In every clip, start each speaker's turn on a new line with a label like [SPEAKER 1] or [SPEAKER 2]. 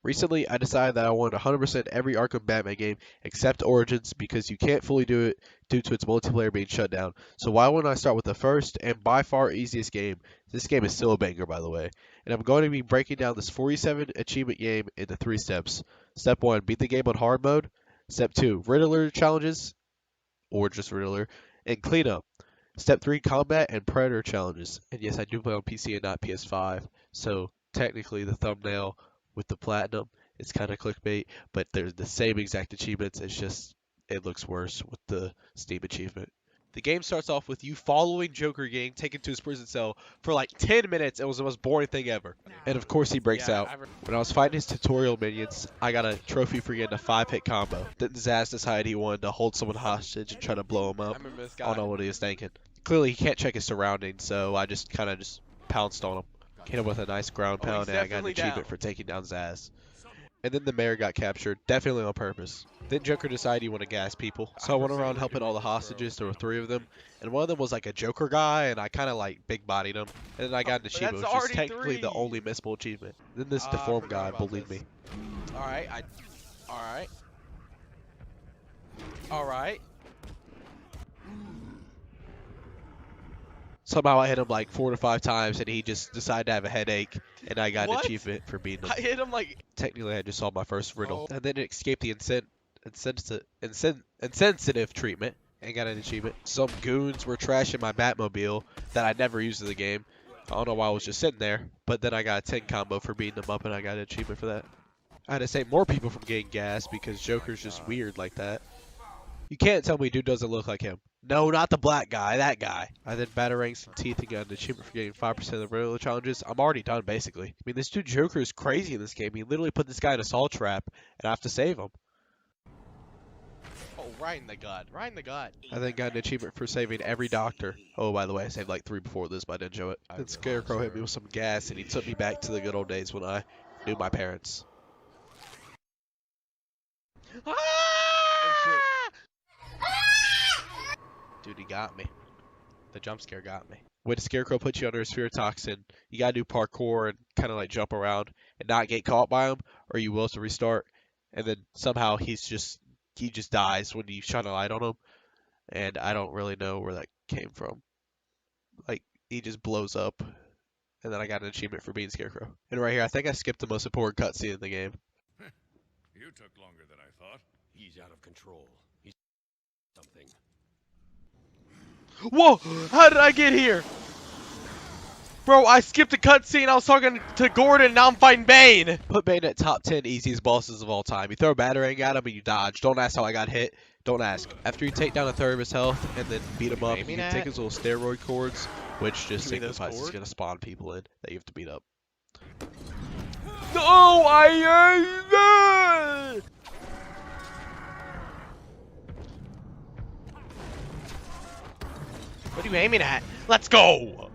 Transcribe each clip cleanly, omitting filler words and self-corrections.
[SPEAKER 1] Recently, I decided that I wanted 100% every Arkham Batman game except Origins because you can't fully do it due to its multiplayer being shut down. So why wouldn't I start with the first and by far easiest game? This game is still a banger, by the way. And I'm going to be breaking down this 47 achievement game into 3 steps. Step 1, beat the game on hard mode. Step 2, Riddler challenges, or just Riddler, and cleanup. Step 3, combat and predator challenges. And yes, I do play on PC and not PS5, so technically the thumbnail with the platinum is kind of clickbait, but they're the same exact achievements. It's just it looks worse with the Steam achievement. The game starts off with you following Joker getting taken to his prison cell for like 10 minutes. It was the most boring thing ever. And of course he breaks out. When I was fighting his tutorial minions, I got a trophy for getting a 5-hit combo. Then Zaz decided he wanted to hold someone hostage and try to blow him up. I don't know what he was thinking. Clearly he can't check his surroundings, so I just kind of pounced on him. Hit him with a nice ground pound, and I got an achievement for taking down Zaz. And then the mayor got captured, definitely on purpose. Then Joker decided he wanted to gas people, so I went around helping all the hostages. There were 3 of them, and one of them was like a Joker guy, and I kind of like big-bodied him. And then I got an achievement, which is technically the only missable achievement. Then this deformed guy bullied me. Alright. Somehow I hit him like 4 to 5 times, and he just decided to have a headache, and I got an achievement for beating him.
[SPEAKER 2] I hit him like...
[SPEAKER 1] Technically, I just solved my first riddle. And then it escaped the insensitive treatment, and got an achievement. Some goons were trashing my Batmobile that I never used in the game. I don't know why I was just sitting there, but then I got a 10 combo for beating them up, and I got an achievement for that. I had to save more people from getting gassed because Joker's just weird like that. You can't tell me dude doesn't look like him. No, not the black guy, that guy. I then batarang some teeth and got an achievement for getting 5% of the Riddler challenges. I'm already done, basically. I mean, this dude Joker is crazy in this game. He literally put this guy in a salt trap, and I have to save him.
[SPEAKER 2] Oh, right in the gut. Right in the gut.
[SPEAKER 1] I then got an achievement for saving every doctor. Oh, by the way, I saved like 3 before this, but I didn't show it. Then Scarecrow hit me with some gas, and he took me back to the good old days when I knew my parents.
[SPEAKER 2] Ah!
[SPEAKER 1] Dude, he got me. The jump scare got me. When Scarecrow puts you under a sphere toxin, you gotta do parkour and kind of like jump around and not get caught by him, or you will have to restart. And then somehow he just dies when you shine a light on him, and I don't really know where that came from. Like, he just blows up, and then I got an achievement for being Scarecrow. And right here, I think I skipped the most important cutscene in the game.
[SPEAKER 3] You took longer than I thought.
[SPEAKER 4] He's out of control. He's something.
[SPEAKER 2] Whoa! How did I get here? Bro, I skipped a cutscene. I was talking to Gordon, now I'm fighting Bane.
[SPEAKER 1] Put Bane at top 10 easiest bosses of all time. You throw a batarang at him and you dodge. Don't ask how I got hit. Don't ask. After you take down a third of his health and then beat him up, you can take his little steroid cords, which just signifies he's going to spawn people in that you have to beat up.
[SPEAKER 2] No, What are you aiming at? Let's go!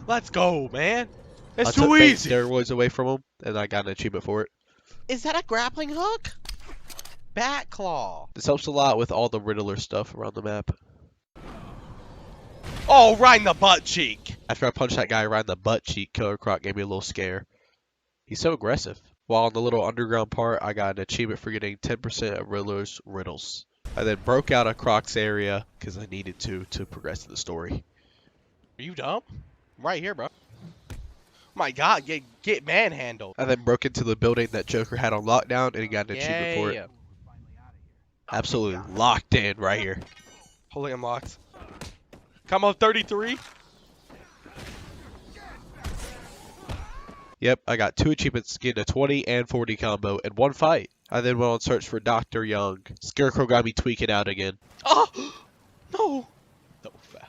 [SPEAKER 2] Let's go, man! It's too easy!
[SPEAKER 1] I took steroids away from him, and I got an achievement for it.
[SPEAKER 2] Is that a grappling hook? Bat claw.
[SPEAKER 1] This helps a lot with all the Riddler stuff around the map.
[SPEAKER 2] Oh, right in the butt cheek!
[SPEAKER 1] After I punched that guy right in the butt cheek, Killer Croc gave me a little scare. He's so aggressive. While on the little underground part, I got an achievement for getting 10% of Riddler's riddles. I then broke out of Croc's area because I needed to progress in the story.
[SPEAKER 2] Are you dumb? I'm right here, bro. My God, get manhandled.
[SPEAKER 1] I then broke into the building that Joker had on lockdown and he got an achievement for it. Absolutely locked in right here.
[SPEAKER 2] Holding him locked. Come on, 33.
[SPEAKER 1] Yep, I got 2 achievements, getting a 20 and 40 combo in 1 fight. I then went on search for Dr. Young. Scarecrow got me tweaking out again.
[SPEAKER 2] Oh! No! No foul.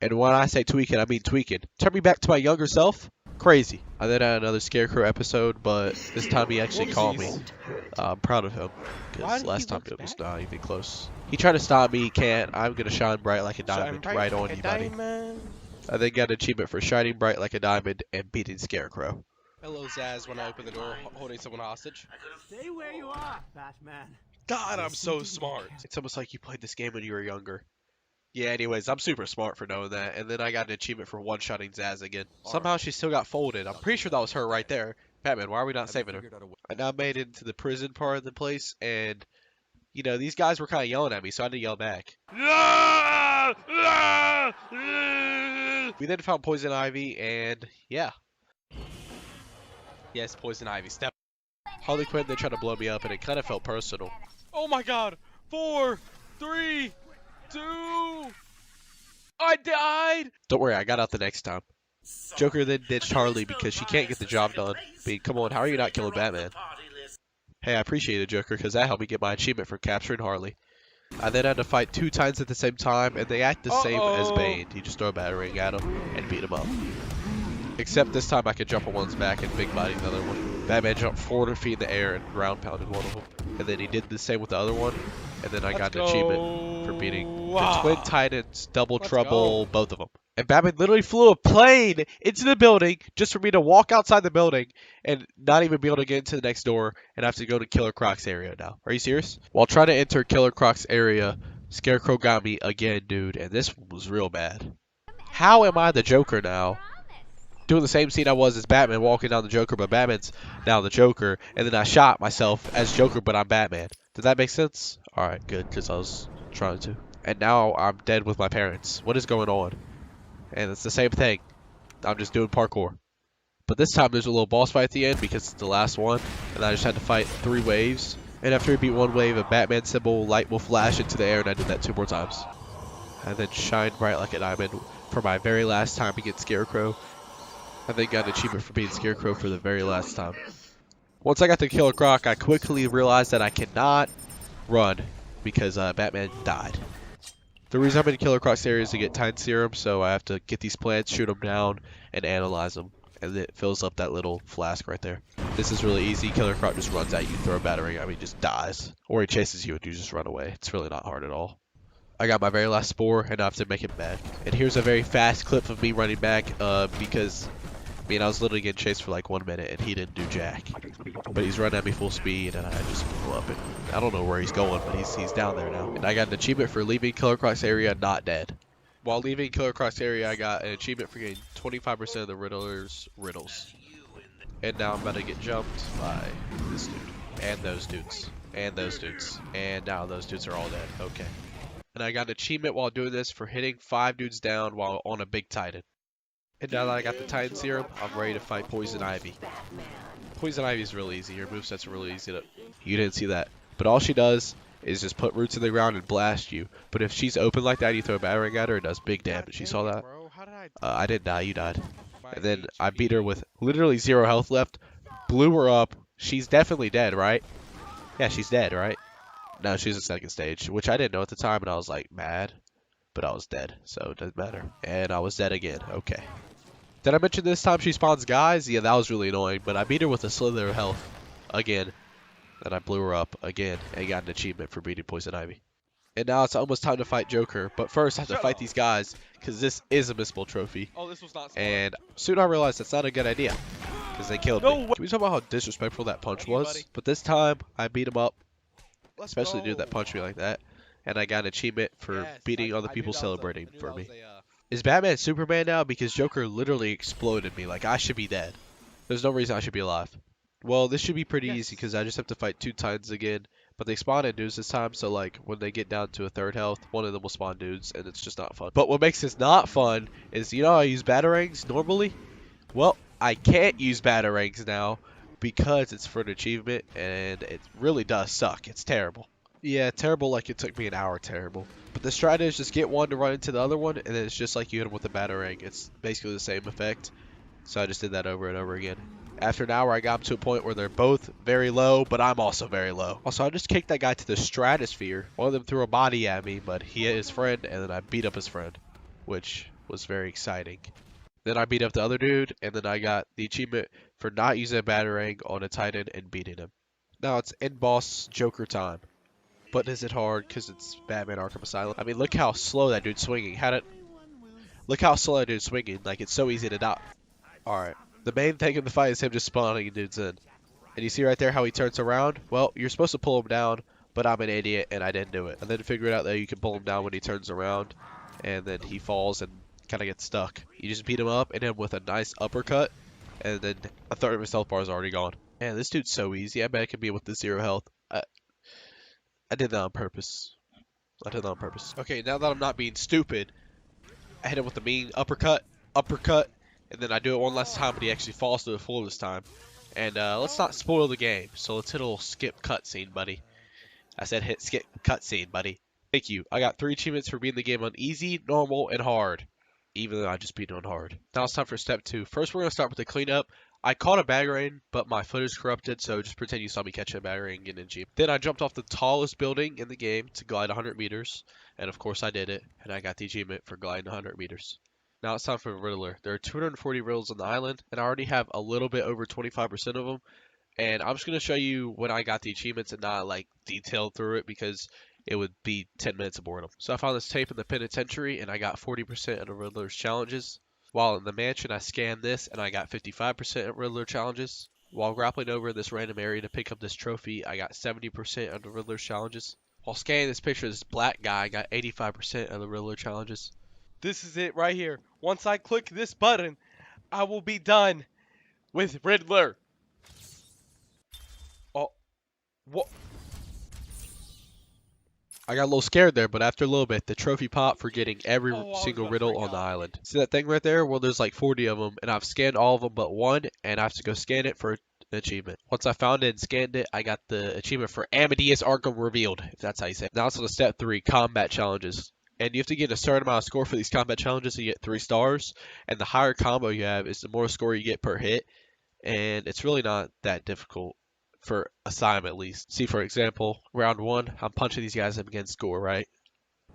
[SPEAKER 1] And when I say tweaking, I mean tweaking. Turn me back to my younger self? Crazy. I then had another Scarecrow episode, but this time he actually called me. I'm proud of him, because last time it was not even close. He tried to stop me, he can't. I'm going to shine bright like a diamond right on you, buddy. I then got an achievement for shining bright like a diamond and beating Scarecrow.
[SPEAKER 2] Hello, Zaz, when I open the door holding someone hostage.
[SPEAKER 5] Stay where you are, Batman.
[SPEAKER 2] God, I'm so smart.
[SPEAKER 1] It's almost like you played this game when you were younger. Yeah, anyways, I'm super smart for knowing that. And then I got an achievement for one-shotting Zaz again. Somehow she still got folded. I'm pretty sure that was her right there. Batman, why are we not saving her? I now made it into the prison part of the place, and, you know, these guys were kind of yelling at me, so I had to yell back. We then found Poison Ivy, and, yeah. Yes, Poison Ivy. Step. Harley Quinn, they tried to blow me up, and it kind of felt personal.
[SPEAKER 2] Oh my god. 4, 3, 2. I died.
[SPEAKER 1] Don't worry, I got out the next time. Joker then ditched Harley because she can't get the job done. I mean, come on, how are you not killing Batman? Hey, I appreciate it, Joker, because that helped me get my achievement for capturing Harley. I then had to fight 2 Titans at the same time, and they act the same as Bane. You just throw a battering at them and beat them up. Except this time I could jump on one's back and big body the other one. Batman jumped 400 feet in the air and ground pounded one of them. And then he did the same with the other one, and then I got an achievement for beating the Twin Titans, Double Trouble, both of them. And Batman literally flew a plane into the building just for me to walk outside the building and not even be able to get into the next door and have to go to Killer Croc's area now. Are you serious? While trying to enter Killer Croc's area, Scarecrow got me again, dude, and this was real bad. How am I the Joker now? Doing the same scene I was as Batman walking down the Joker, but Batman's now the Joker, and then I shot myself as Joker, but I'm Batman. Did that make sense? Alright, good, because I was trying to. And now I'm dead with my parents. What is going on? And it's the same thing. I'm just doing parkour. But this time there's a little boss fight at the end because it's the last one. And I just had to fight 3 waves. And after we beat 1 wave, a Batman symbol light will flash into the air, and I did that 2 more times. And then shine bright like a diamond for my very last time against Scarecrow. I then got an achievement for being Scarecrow for the very last time. Once I got to Killer Croc, I quickly realized that I cannot run because Batman died. The reason I'm in Killer Croc's area is to get Titan Serum, so I have to get these plants, shoot them down, and analyze them. And it fills up that little flask right there. This is really easy. Killer Croc just runs at you, throw a battering at me, just dies. Or he chases you and you just run away. It's really not hard at all. I got my very last spore, and I have to make it back. And here's a very fast clip of me running back, because I mean, I was literally getting chased for like 1 minute, and he didn't do jack. But he's running at me full speed, and I just blew up. And I don't know where he's going, but he's down there now. And I got an achievement for leaving Killer Croc's area not dead. While leaving Killer Croc's area, I got an achievement for getting 25% of the Riddler's riddles. And now I'm about to get jumped by this dude, and those dudes, and those dudes. And now those dudes are all dead. Okay. And I got an achievement while doing this for hitting 5 dudes down while on a big Titan. And now that I got the Titan Serum, I'm ready to fight Poison Ivy. Poison Ivy is real easy. Her moveset's really easy to... You didn't see that. But all she does is just put roots in the ground and blast you. But if she's open like that, you throw a battering at her, it does big damage. You saw that? I didn't die. You died. And then I beat her with literally 0 health left. Blew her up. She's definitely dead, right? Yeah, she's dead, right? No, she's in second stage, which I didn't know at the time, and I was like mad. But I was dead, so it doesn't matter. And I was dead again. Okay. Did I mention this time she spawns guys? Yeah, that was really annoying, but I beat her with a slither of health again. And I blew her up again and got an achievement for beating Poison Ivy. And now it's almost time to fight Joker, but first I have to fight these guys because this is a missable trophy.
[SPEAKER 2] Oh, this was not smart.
[SPEAKER 1] And soon I realized that's not a good idea because they killed me. Can we talk about how disrespectful that punch was? But this time I beat him up, especially the dude that punched me like that. And I got an achievement for beating other people celebrating for me. Is Batman Superman now? Because Joker literally exploded me. Like, I should be dead. There's no reason I should be alive. Well, this should be pretty easy because I just have to fight 2 Titans again. But they spawn in dudes this time, so like, when they get down to a 3rd health, one of them will spawn dudes, and it's just not fun. But what makes this not fun is, you know how I use batarangs normally? Well, I can't use batarangs now because it's for an achievement, and it really does suck. It's terrible. Yeah, terrible like it took me an hour terrible. But the strat is just get one to run into the other one, and then it's just like you hit them with a batarang. It's basically the same effect. So I just did that over and over again. After an hour, I got them to a point where they're both very low, but I'm also very low. Also, I just kicked that guy to the stratosphere. One of them threw a body at me, but he hit his friend, and then I beat up his friend, which was very exciting. Then I beat up the other dude, and then I got the achievement for not using a batarang on a Titan and beating him. Now it's end boss Joker time. But is it hard? Because it's Batman Arkham Asylum. I mean, look how slow that dude's swinging. Look how slow that dude's swinging. Like, it's so easy to die. Alright. The main thing in the fight is him just spawning dudes in. And you see right there how he turns around? Well, you're supposed to pull him down, but I'm an idiot and I didn't do it. And then figured out that you can pull him down when he turns around. and then he falls and kind of gets stuck. You just beat him up and then with a nice uppercut, and then a third of his health bar is already gone. Man, this dude's so easy. I bet I can beat him with the 0 health. I did that on purpose. I did that on purpose. Okay, now that I'm not being stupid, I hit him with the mean uppercut, and then I do it one last time, but he actually falls to the floor this time. And let's not spoil the game, so let's hit a little skip cutscene, buddy. I said hit skip cutscene, buddy. Thank you. I got 3 achievements for beating the game on easy, normal, and hard. Even though I just beat it on hard. Now it's time for step 2. First, we're going to start with the cleanup. I caught a batarang, but my footage corrupted, so just pretend you saw me catch a batarang and get an achievement. Then I jumped off the tallest building in the game to glide 100 meters. And of course I did it, and I got the achievement for gliding 100 meters. Now it's time for Riddler. There are 240 riddles on the island, and I already have a little bit over 25% of them. And I'm just going to show you when I got the achievements and not like detail through it because it would be 10 minutes of boredom. So I found this tape in the penitentiary and I got 40% of the Riddler's challenges. While in the mansion I scanned this and I got 55% of Riddler challenges. While grappling over this random area to pick up this trophy, I got 70% of the Riddler's challenges. While scanning this picture of this black guy, I got 85% of the Riddler challenges.
[SPEAKER 2] This is it right here. Once I click this button, I will be done with Riddler. Oh, what?
[SPEAKER 1] I got a little scared there, but after a little bit, the trophy popped for getting every
[SPEAKER 2] Oh, I was
[SPEAKER 1] single
[SPEAKER 2] gonna
[SPEAKER 1] riddle
[SPEAKER 2] freak
[SPEAKER 1] on the
[SPEAKER 2] out.
[SPEAKER 1] island. See that thing right there? Well, there's like 40 of them, and I've scanned all of them but one, and I have to go scan it for an achievement. Once I found it and scanned it, I got the achievement for Amadeus Arkham Revealed, if that's how you say it. Now it's on to step 3, combat challenges. And you have to get a certain amount of score for these combat challenges to get 3 stars, and the higher combo you have is the more score you get per hit, and it's really not that difficult. For Asylum at least. See, for example, round 1, I'm punching these guys up against score, right?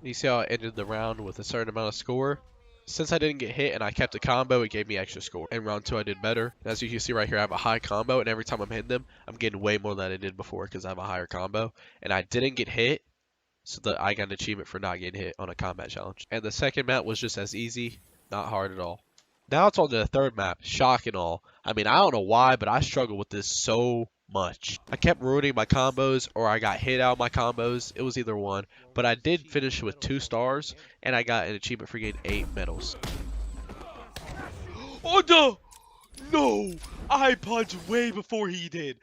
[SPEAKER 1] You see how I ended the round with a certain amount of score? Since I didn't get hit and I kept a combo, it gave me extra score. In round 2, I did better. As you can see right here, I have a high combo, and every time I'm hitting them, I'm getting way more than I did before because I have a higher combo. And I didn't get hit, so that I got an achievement for not getting hit on a combat challenge. And the second map was just as easy, not hard at all. Now it's on to the third map, shock and all. I mean, I don't know why, but I struggle with this so much. I kept ruining my combos, or I got hit out of my combos. It was either one, but I did finish with 2 stars, and I got an achievement for getting 8 medals.
[SPEAKER 2] Oh no! No! I punched way before he did.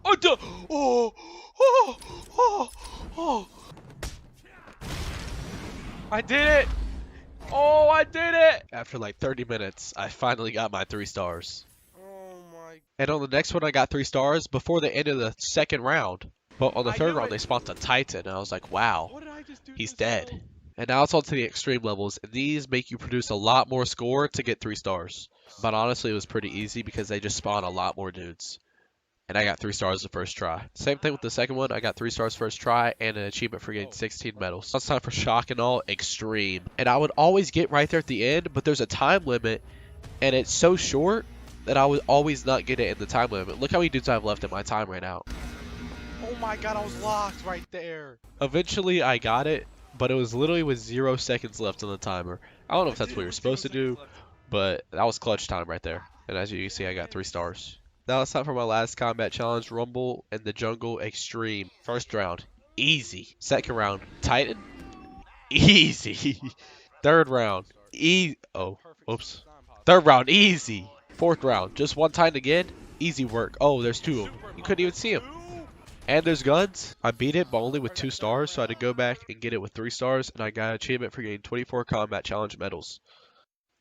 [SPEAKER 2] Oh no! Oh! Oh! Oh! Oh! I did it! Oh, I did it!
[SPEAKER 1] After like 30 minutes, I finally got my 3 stars.
[SPEAKER 2] Oh my!
[SPEAKER 1] And on the next one, I got 3 stars before the end of the second round. But on the
[SPEAKER 2] I
[SPEAKER 1] third
[SPEAKER 2] knew
[SPEAKER 1] round,
[SPEAKER 2] it.
[SPEAKER 1] they spawned a Titan, and I was like, wow,
[SPEAKER 2] What did I just do? to
[SPEAKER 1] he's
[SPEAKER 2] this
[SPEAKER 1] dead.
[SPEAKER 2] girl?
[SPEAKER 1] And now it's on to the extreme levels, and these make you produce a lot more score to get 3 stars. But honestly, it was pretty easy because they just spawn a lot more dudes. And I got 3 stars the first try. Same thing with the second one, I got 3 stars first try and an achievement for getting 16 medals. Now it's time for shock and all extreme. And I would always get right there at the end, but there's a time limit, and it's so short that I would always not get it in the time limit. Look how many dudes I have left in my time right now.
[SPEAKER 2] Oh my god, I was locked right there.
[SPEAKER 1] Eventually I got it, but it was literally with 0 seconds left on the timer. I don't know if that's what you're supposed to do, but that was clutch time right there. And as you can see, I got 3 stars. Now it's time for my last combat challenge, Rumble in the Jungle Extreme. First round, easy. Second round, Titan, easy. Third round, oops. Third round, easy. Fourth round, just one Titan again, easy work. Oh, there's 2 of them. You couldn't even see them. And there's guns. I beat it, but only with 2 stars, so I had to go back and get it with 3 stars, and I got an achievement for getting 24 combat challenge medals.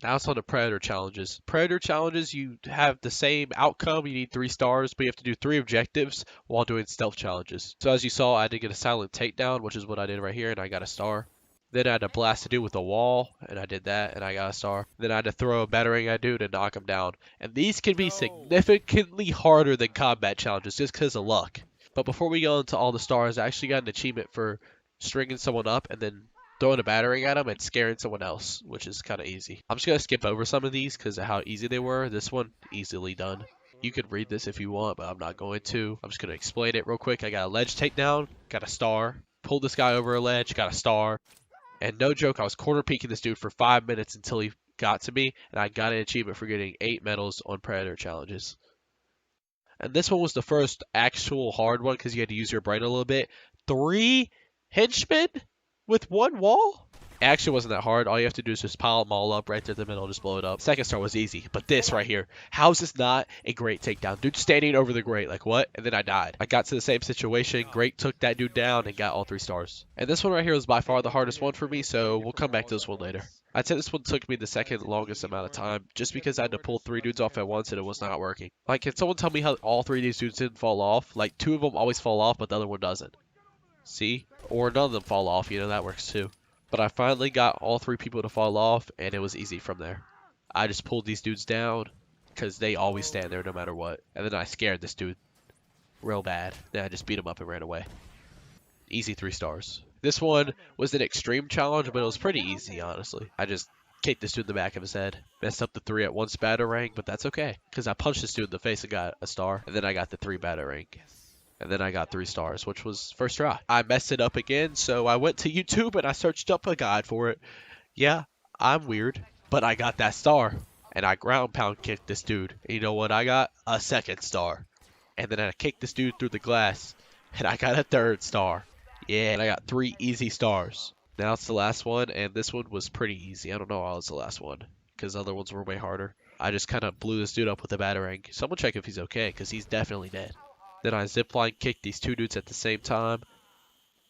[SPEAKER 1] Now it's on the Predator challenges. Predator challenges, you have the same outcome. You need 3 stars, but you have to do 3 objectives while doing stealth challenges. So as you saw, I had to get a silent takedown, which is what I did right here, and I got a star. Then I had to blast a dude with a wall, and I did that, and I got a star. Then I had to throw a battering at a dude and knock him down. And these can be significantly harder than combat challenges just because of luck. But before we go into all the stars, I actually got an achievement for stringing someone up and then throwing a battering at them and scaring someone else, which is kind of easy. I'm just going to skip over some of these because of how easy they were. This one, easily done. You could read this if you want, but I'm not going to. I'm just going to explain it real quick. I got a ledge takedown, got a star. Pulled this guy over a ledge, got a star. And no joke, I was corner peeking this dude for 5 minutes until he got to me, and I got an achievement for getting 8 medals on Predator challenges. And this one was the first actual hard one because you had to use your brain a little bit. 3 Henchmen with one wall? It actually wasn't that hard. All you have to do is just pile them all up right there in the middle and just blow it up. Second star was easy, but this right here, how is this not a great takedown? Dude standing over the grate, like what? And then I died. I got to the same situation. Great took that dude down and got all 3 stars. And this one right here was by far the hardest one for me, so we'll come back to this one later. I'd say this one took me the second longest amount of time, just because I had to pull 3 dudes off at once and it was not working. Like, can someone tell me how all 3 of these dudes didn't fall off? Like, 2 of them always fall off, but the other one doesn't. See? Or none of them fall off, you know, that works too. But I finally got all 3 people to fall off, and it was easy from there. I just pulled these dudes down, because they always stand there no matter what. And then I scared this dude real bad. Then I just beat him up and ran away. Easy 3 stars. This one was an extreme challenge, but it was pretty easy, honestly. I just kicked this dude in the back of his head. Messed up the 3 at once batarang, but that's okay. Because I punched this dude in the face and got a star. And then I got the 3 batarang. And then I got 3 stars, which was first try. I messed it up again, so I went to YouTube and I searched up a guide for it. Yeah, I'm weird, but I got that star. And I ground pound kicked this dude. And you know what I got? A 2nd star. And then I kicked this dude through the glass. And I got a 3rd star. Yeah, and I got 3 easy stars. Now it's the last one, and this one was pretty easy. I don't know why it was the last one, because the other ones were way harder. I just kind of blew this dude up with a batarang. Someone check if he's okay, because he's definitely dead. Then I zipline kicked these 2 dudes at the same time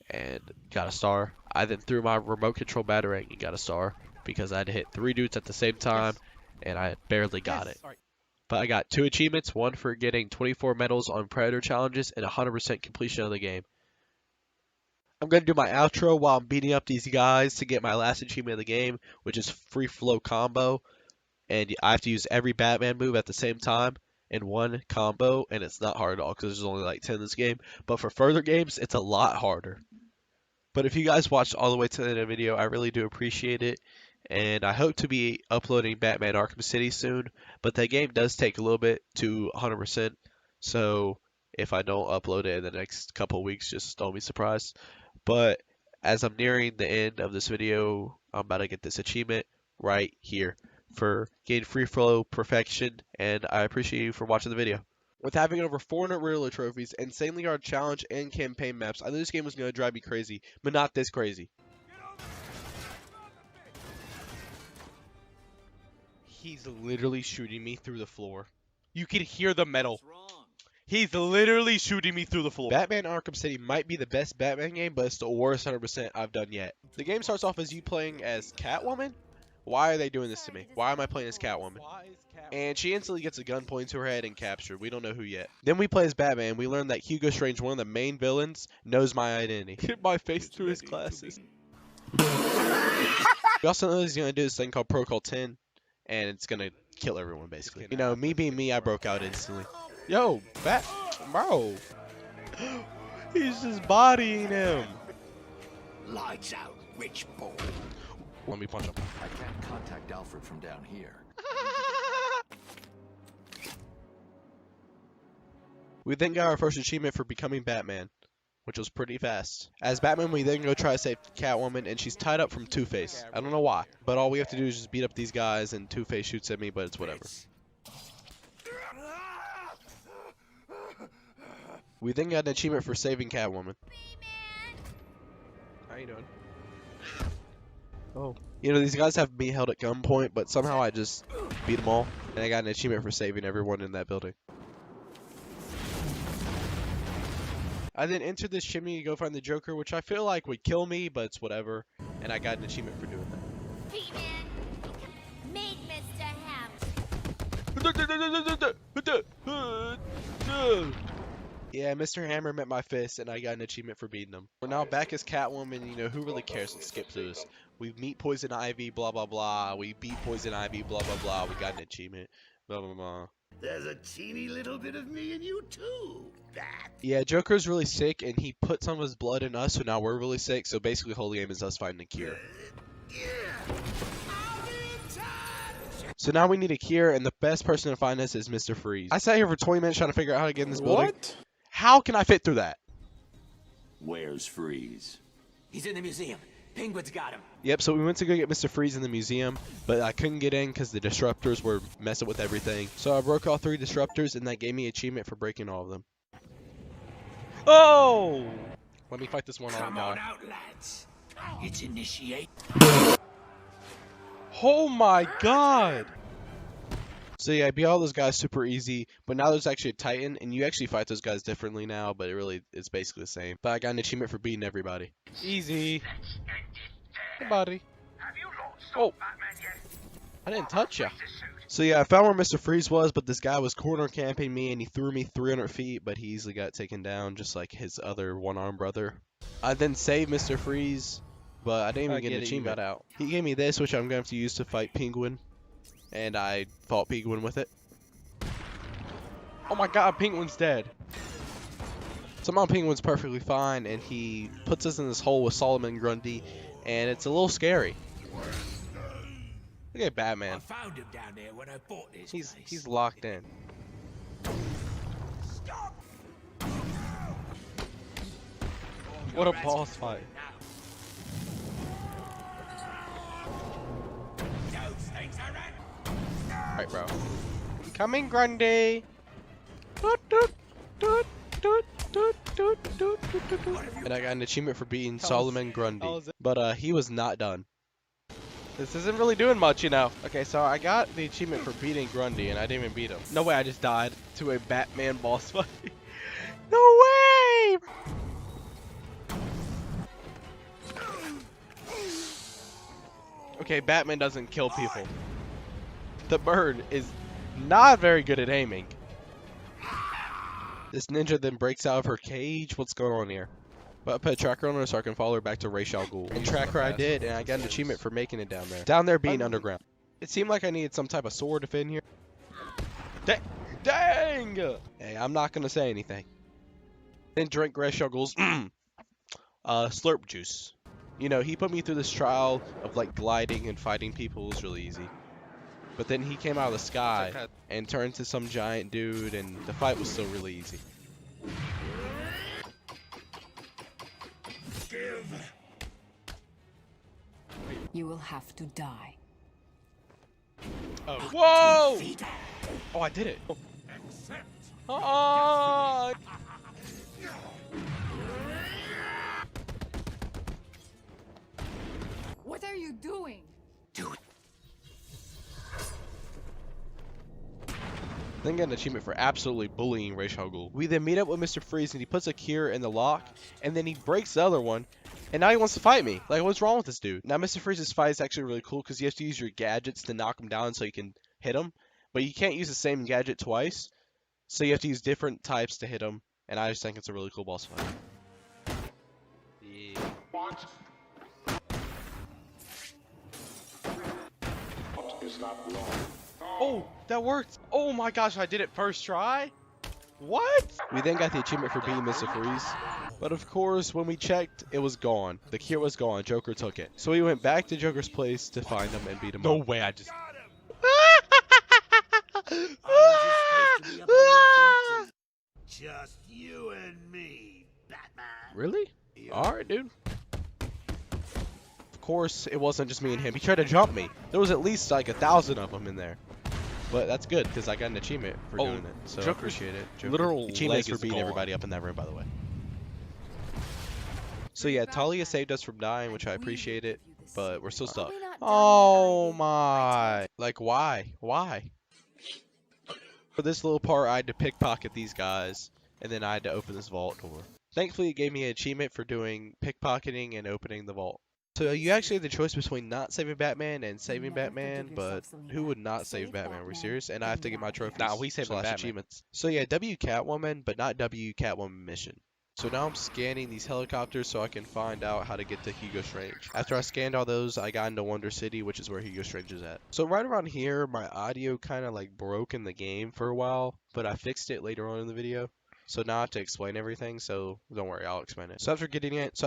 [SPEAKER 1] and got a star. I then threw my remote control batarang and got a star because I had to hit 3 dudes at the same time and I barely got it. But I got 2 achievements, one for getting 24 medals on Predator challenges and 100% completion of the game. I'm going to do my outro while I'm beating up these guys to get my last achievement of the game, which is free flow combo. And I have to use every Batman move at the same time in one combo, and it's not hard at all because there's only like 10 in this game. But for further games, it's a lot harder. But if you guys watched all the way to the end of the video, I really do appreciate it. And I hope to be uploading Batman Arkham City soon. But that game does take a little bit to 100%. So if I don't upload it in the next couple of weeks, just don't be surprised. But as I'm nearing the end of this video, I'm about to get this achievement right here for gain free flow perfection, and I appreciate you for watching the video. With having over 400 Riddler trophies, insanely hard challenge, and campaign maps, I knew this game was going to drive me crazy, but not this crazy. He's literally shooting me through the floor. You can hear the metal. He's literally shooting me through the floor. Batman Arkham City might be the best Batman game, but it's the worst 100% I've done yet. The game starts off as you playing as Catwoman. Why are they doing this to me? Why am I playing as Catwoman? And she instantly gets a gun pointed to her head and captured. We don't know who yet. Then we play as Batman. We learn that Hugo Strange, one of the main villains, knows my identity. Hit my face through his glasses. We also know he's going to do this thing called Protocol 10, and it's going to kill everyone, basically. You know, me being me, I broke out instantly. Yo, bro. He's just bodying him.
[SPEAKER 4] Lights out, rich boy.
[SPEAKER 1] Let me punch him.
[SPEAKER 4] I can't contact Alfred from down here.
[SPEAKER 1] We then got our first achievement for becoming Batman, which was pretty fast. As Batman, we then go try to save Catwoman, and she's tied up from Two-Face. I don't know why, but all we have to do is just beat up these guys, and Two-Face shoots at me, but it's whatever. We then got an achievement for saving Catwoman. How you doing? Oh. You know, these guys have me held at gunpoint, but somehow I just beat them all. And I got an achievement for saving everyone in that building. I then entered this chimney to go find the Joker, which I feel like would kill me, but it's whatever. And I got an achievement for doing that.
[SPEAKER 5] He-Man, meet Mr. Ham.
[SPEAKER 1] Yeah, Mr. Hammer met my fist, and I got an achievement for beating him. We're now back as Catwoman. You know, who really cares? Let's skip through this. We meet Poison Ivy, blah, blah, blah. We beat Poison Ivy, blah, blah, blah. We got an achievement, blah, blah, blah.
[SPEAKER 6] There's a teeny little bit of me in you too, Bat.
[SPEAKER 1] Yeah, Joker's really sick, and he put some of his blood in us, so now we're really sick. So basically, the whole game is us finding a cure. So now we need a cure, and the best person to find us is Mr. Freeze. I sat here for 20 minutes trying to figure out how to get in this building. What? How can I fit through that?
[SPEAKER 6] Where's Freeze?
[SPEAKER 7] He's in the museum. Penguin's got him.
[SPEAKER 1] Yep, so we went to go get Mr. Freeze in the museum, but I couldn't get in because the disruptors were messing with everything. So I broke all 3 disruptors, and that gave me an achievement for breaking all of them.
[SPEAKER 2] Oh! Let me fight this one
[SPEAKER 6] Come
[SPEAKER 2] on
[SPEAKER 6] on
[SPEAKER 2] guy.
[SPEAKER 6] out, lads. It's initiate.
[SPEAKER 2] Oh my god!
[SPEAKER 1] So yeah, I beat all those guys super easy, but now there's actually a Titan, and you actually fight those guys differently now, but it's basically the same. But I got an achievement for beating everybody.
[SPEAKER 2] Easy. Hey, buddy. Oh, I didn't touch ya.
[SPEAKER 1] So yeah, I found where Mr. Freeze was, but this guy was corner camping me, and he threw me 300 feet, but he easily got taken down, just like his other one-armed brother. I then saved Mr. Freeze, but I didn't even get an achievement.
[SPEAKER 2] Got out.
[SPEAKER 1] He gave me this, which I'm going to have to use to fight Penguin, and I fought Penguin with it.
[SPEAKER 2] Oh my god, Penguin's dead.
[SPEAKER 1] Somehow Penguin's perfectly fine, and he puts us in this hole with Solomon Grundy, and it's a little scary. Look at Batman.
[SPEAKER 6] I found him down there when I bought this place.
[SPEAKER 2] He's locked in. What a boss fight. Alright, bro. Coming, Grundy.
[SPEAKER 1] And I got an achievement for beating Solomon Grundy, but he was not done.
[SPEAKER 2] This isn't really doing much, you know. Okay, so I got the achievement for beating Grundy, and I didn't even beat him. No way, I just died to a Batman boss fight. No way! Okay, Batman doesn't kill people. The bird is not very good at aiming.
[SPEAKER 1] This ninja then breaks out of her cage. What's going on here? But I put a tracker on her so I can follow her back to Ra's al Ghul. And tracker I did, and I got an achievement for making it down there. Down there being underground. It seemed like I needed some type of sword to fit in here.
[SPEAKER 2] Dang!
[SPEAKER 1] Hey, I'm not gonna say anything. Then drink Ra's al Ghul's slurp juice. You know, he put me through this trial of like gliding and fighting people. It was really easy. But then he came out of the sky and turned into some giant dude, and the fight was still really easy.
[SPEAKER 8] You will have to die.
[SPEAKER 2] Oh. Whoa! Oh, I did it. Oh!
[SPEAKER 8] What are you doing?
[SPEAKER 1] Then got an achievement for absolutely bullying Ra's al Ghul. We then meet up with Mr. Freeze, and he puts a cure in the lock, and then he breaks the other one, and now he wants to fight me. Like, what's wrong with this dude? Now, Mr. Freeze's fight is actually really cool because you have to use your gadgets to knock him down so you can hit him, but you can't use the same gadget twice, so you have to use different types to hit him, and I just think it's a really cool boss fight. Yeah.
[SPEAKER 2] Oh, that worked. Oh my gosh, I did it first try? What?
[SPEAKER 1] We then got the achievement for beating Mr. Freeze. But of course, when we checked, it was gone. The cure was gone. Joker took it. So we went back to Joker's place to find him and beat him
[SPEAKER 2] No
[SPEAKER 1] up.
[SPEAKER 2] way, I just...
[SPEAKER 6] Just you and me, Batman.
[SPEAKER 1] Really? Alright, dude. Of course, it wasn't just me and him. He tried to jump me. There was at least like 1,000 of them in there. But that's good, because I got an achievement for doing it. So I
[SPEAKER 2] Joker's
[SPEAKER 1] appreciate it. Joker.
[SPEAKER 2] literal
[SPEAKER 1] Achievements
[SPEAKER 2] leg
[SPEAKER 1] for
[SPEAKER 2] is
[SPEAKER 1] beating
[SPEAKER 2] gone.
[SPEAKER 1] everybody up in that room, by the way. So yeah, Talia saved us from dying, which I appreciate it, but we're still stuck.
[SPEAKER 2] Oh my...
[SPEAKER 1] Like, why? Why? For this little part, I had to pickpocket these guys, and then I had to open this vault door. Thankfully, it gave me an achievement for doing pickpocketing and opening the vault. So you actually have the choice between not saving Batman and saving Batman, but who would not save Batman? Are we serious? And I have to get my trophies.
[SPEAKER 2] Nah, we saving
[SPEAKER 1] slash
[SPEAKER 2] Batman.
[SPEAKER 1] achievements. So yeah, W Catwoman, but not W Catwoman mission. So now I'm scanning these helicopters so I can find out how to get to Hugo Strange. After I scanned all those, I got into Wonder City, which is where Hugo Strange is at. So right around here, my audio kind of like broke in the game for a while, but I fixed it later on in the video. So now I have to explain everything, so don't worry, I'll explain it. So after getting it,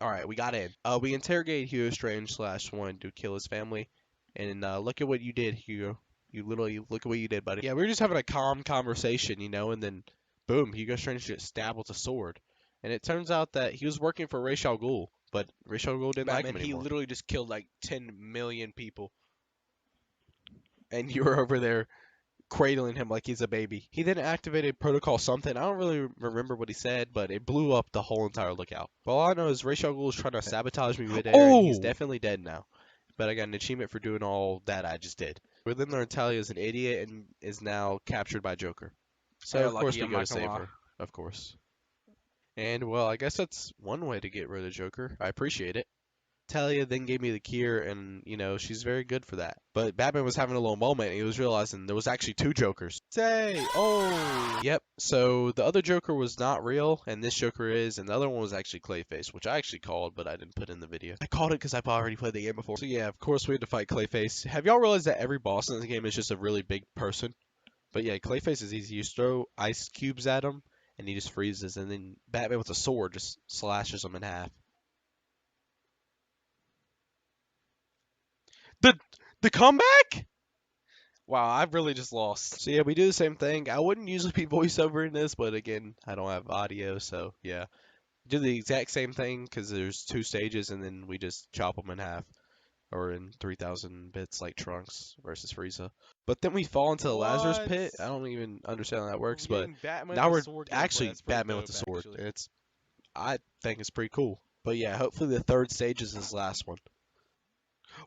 [SPEAKER 1] alright, we got in. We interrogated Hugo Strange /1 to kill his family, and look at what you did, Hugo. You literally, look at what you did, buddy. Yeah, we were just having a calm conversation, you know, and then boom, Hugo Strange gets stabbed with a sword. And it turns out that he was working for Ra's al Ghul, but Ra's al Ghul didn't like him anymore.
[SPEAKER 2] He literally just killed like 10 million people.
[SPEAKER 1] And you were over there
[SPEAKER 2] cradling him like he's a baby.
[SPEAKER 1] He then activated protocol something. I don't really remember what he said, but it blew up the whole entire lookout. Well, all I know is Ra's al Ghul is trying to sabotage me midair, and he's
[SPEAKER 2] Oh!
[SPEAKER 1] definitely dead now. But I got an achievement for doing all that I just did. We then learned Talia is an idiot and is now captured by Joker. So,
[SPEAKER 2] Yeah,
[SPEAKER 1] of course,
[SPEAKER 2] lucky,
[SPEAKER 1] we
[SPEAKER 2] I'm
[SPEAKER 1] go to
[SPEAKER 2] not gonna
[SPEAKER 1] save
[SPEAKER 2] lie.
[SPEAKER 1] her. Of course. And, well, I guess that's one way to get rid of Joker. I appreciate it. Talia then gave me the cure, and, you know, she's very good for that. But Batman was having a little moment, and he was realizing there was actually 2 Jokers.
[SPEAKER 2] Say! Oh!
[SPEAKER 1] Yep, so the other Joker was not real, and this Joker is, and the other one was actually Clayface, which I actually called, but I didn't put in the video. I called it because I've already played the game before. So yeah, of course we had to fight Clayface. Have y'all realized that every boss in this game is just a really big person? But yeah, Clayface is easy. You just throw ice cubes at him, and he just freezes, and then Batman with a sword just slashes him in half.
[SPEAKER 2] The comeback? Wow, I've really just lost.
[SPEAKER 1] So yeah, we do the same thing. I wouldn't usually be voiceover in this, but again, I don't have audio, so yeah. Do the exact same thing because there's 2 stages, and then we just chop them in half, or in 3,000 bits like Trunks versus Frieza. But then we fall into the Lazarus
[SPEAKER 2] What?
[SPEAKER 1] pit. I don't even understand how that works, but
[SPEAKER 2] Getting Batman
[SPEAKER 1] now
[SPEAKER 2] with
[SPEAKER 1] we're
[SPEAKER 2] a sword gameplay,
[SPEAKER 1] actually
[SPEAKER 2] that's pretty
[SPEAKER 1] Batman with
[SPEAKER 2] dope,
[SPEAKER 1] the sword.
[SPEAKER 2] actually.
[SPEAKER 1] I think it's pretty cool. But yeah, hopefully the 3rd stage is this last one.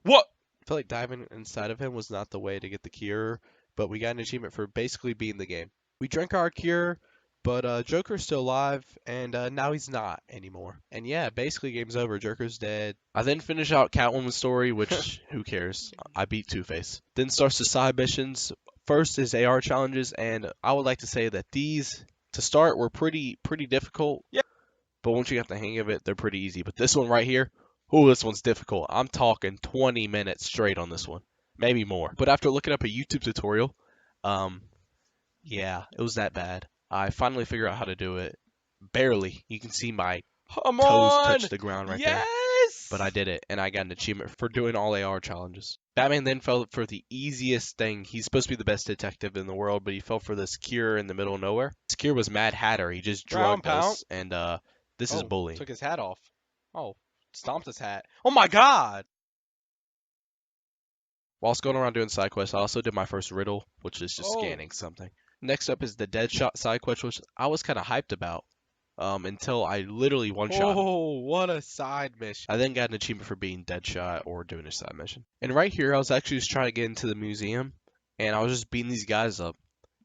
[SPEAKER 2] What?
[SPEAKER 1] I feel like diving inside of him was not the way to get the cure, but we got an achievement for basically beating the game. We drank our cure, but Joker's still alive, and now he's not anymore. And yeah, basically game's over. Joker's dead. I then finish out Catwoman's story, which who cares? I beat Two-Face. Then starts the side missions. First is AR challenges, and I would like to say that these, to start, were pretty difficult.
[SPEAKER 2] Yeah.
[SPEAKER 1] But once you got the hang of it, they're pretty easy. But this one right here, ooh, this one's difficult. I'm talking 20 minutes straight on this one, maybe more. But after looking up a YouTube tutorial, yeah, it was that bad. I finally figured out how to do it. Barely. You can see my
[SPEAKER 2] Come
[SPEAKER 1] toes
[SPEAKER 2] on!
[SPEAKER 1] touch the ground right there.
[SPEAKER 2] Yes!
[SPEAKER 1] But I did it, and I got an achievement for doing all AR challenges. Batman then fell for the easiest thing. He's supposed to be the best detective in the world, but he fell for this cure in the middle of nowhere. This cure was Mad Hatter. He just
[SPEAKER 2] Ground
[SPEAKER 1] drugged us, and this is bullying.
[SPEAKER 2] Took his hat off. Oh, stomped his hat. Oh my god!
[SPEAKER 1] Whilst going around doing side quests, I also did my first riddle, which is just
[SPEAKER 2] Oh.
[SPEAKER 1] scanning something. Next up is the Deadshot side quest, which I was kind of hyped about until I literally one-shot him.
[SPEAKER 2] Oh, what a side mission.
[SPEAKER 1] I then got an achievement for being Deadshot or doing a side mission. And right here, I was actually just trying to get into the museum, and I was just beating these guys up.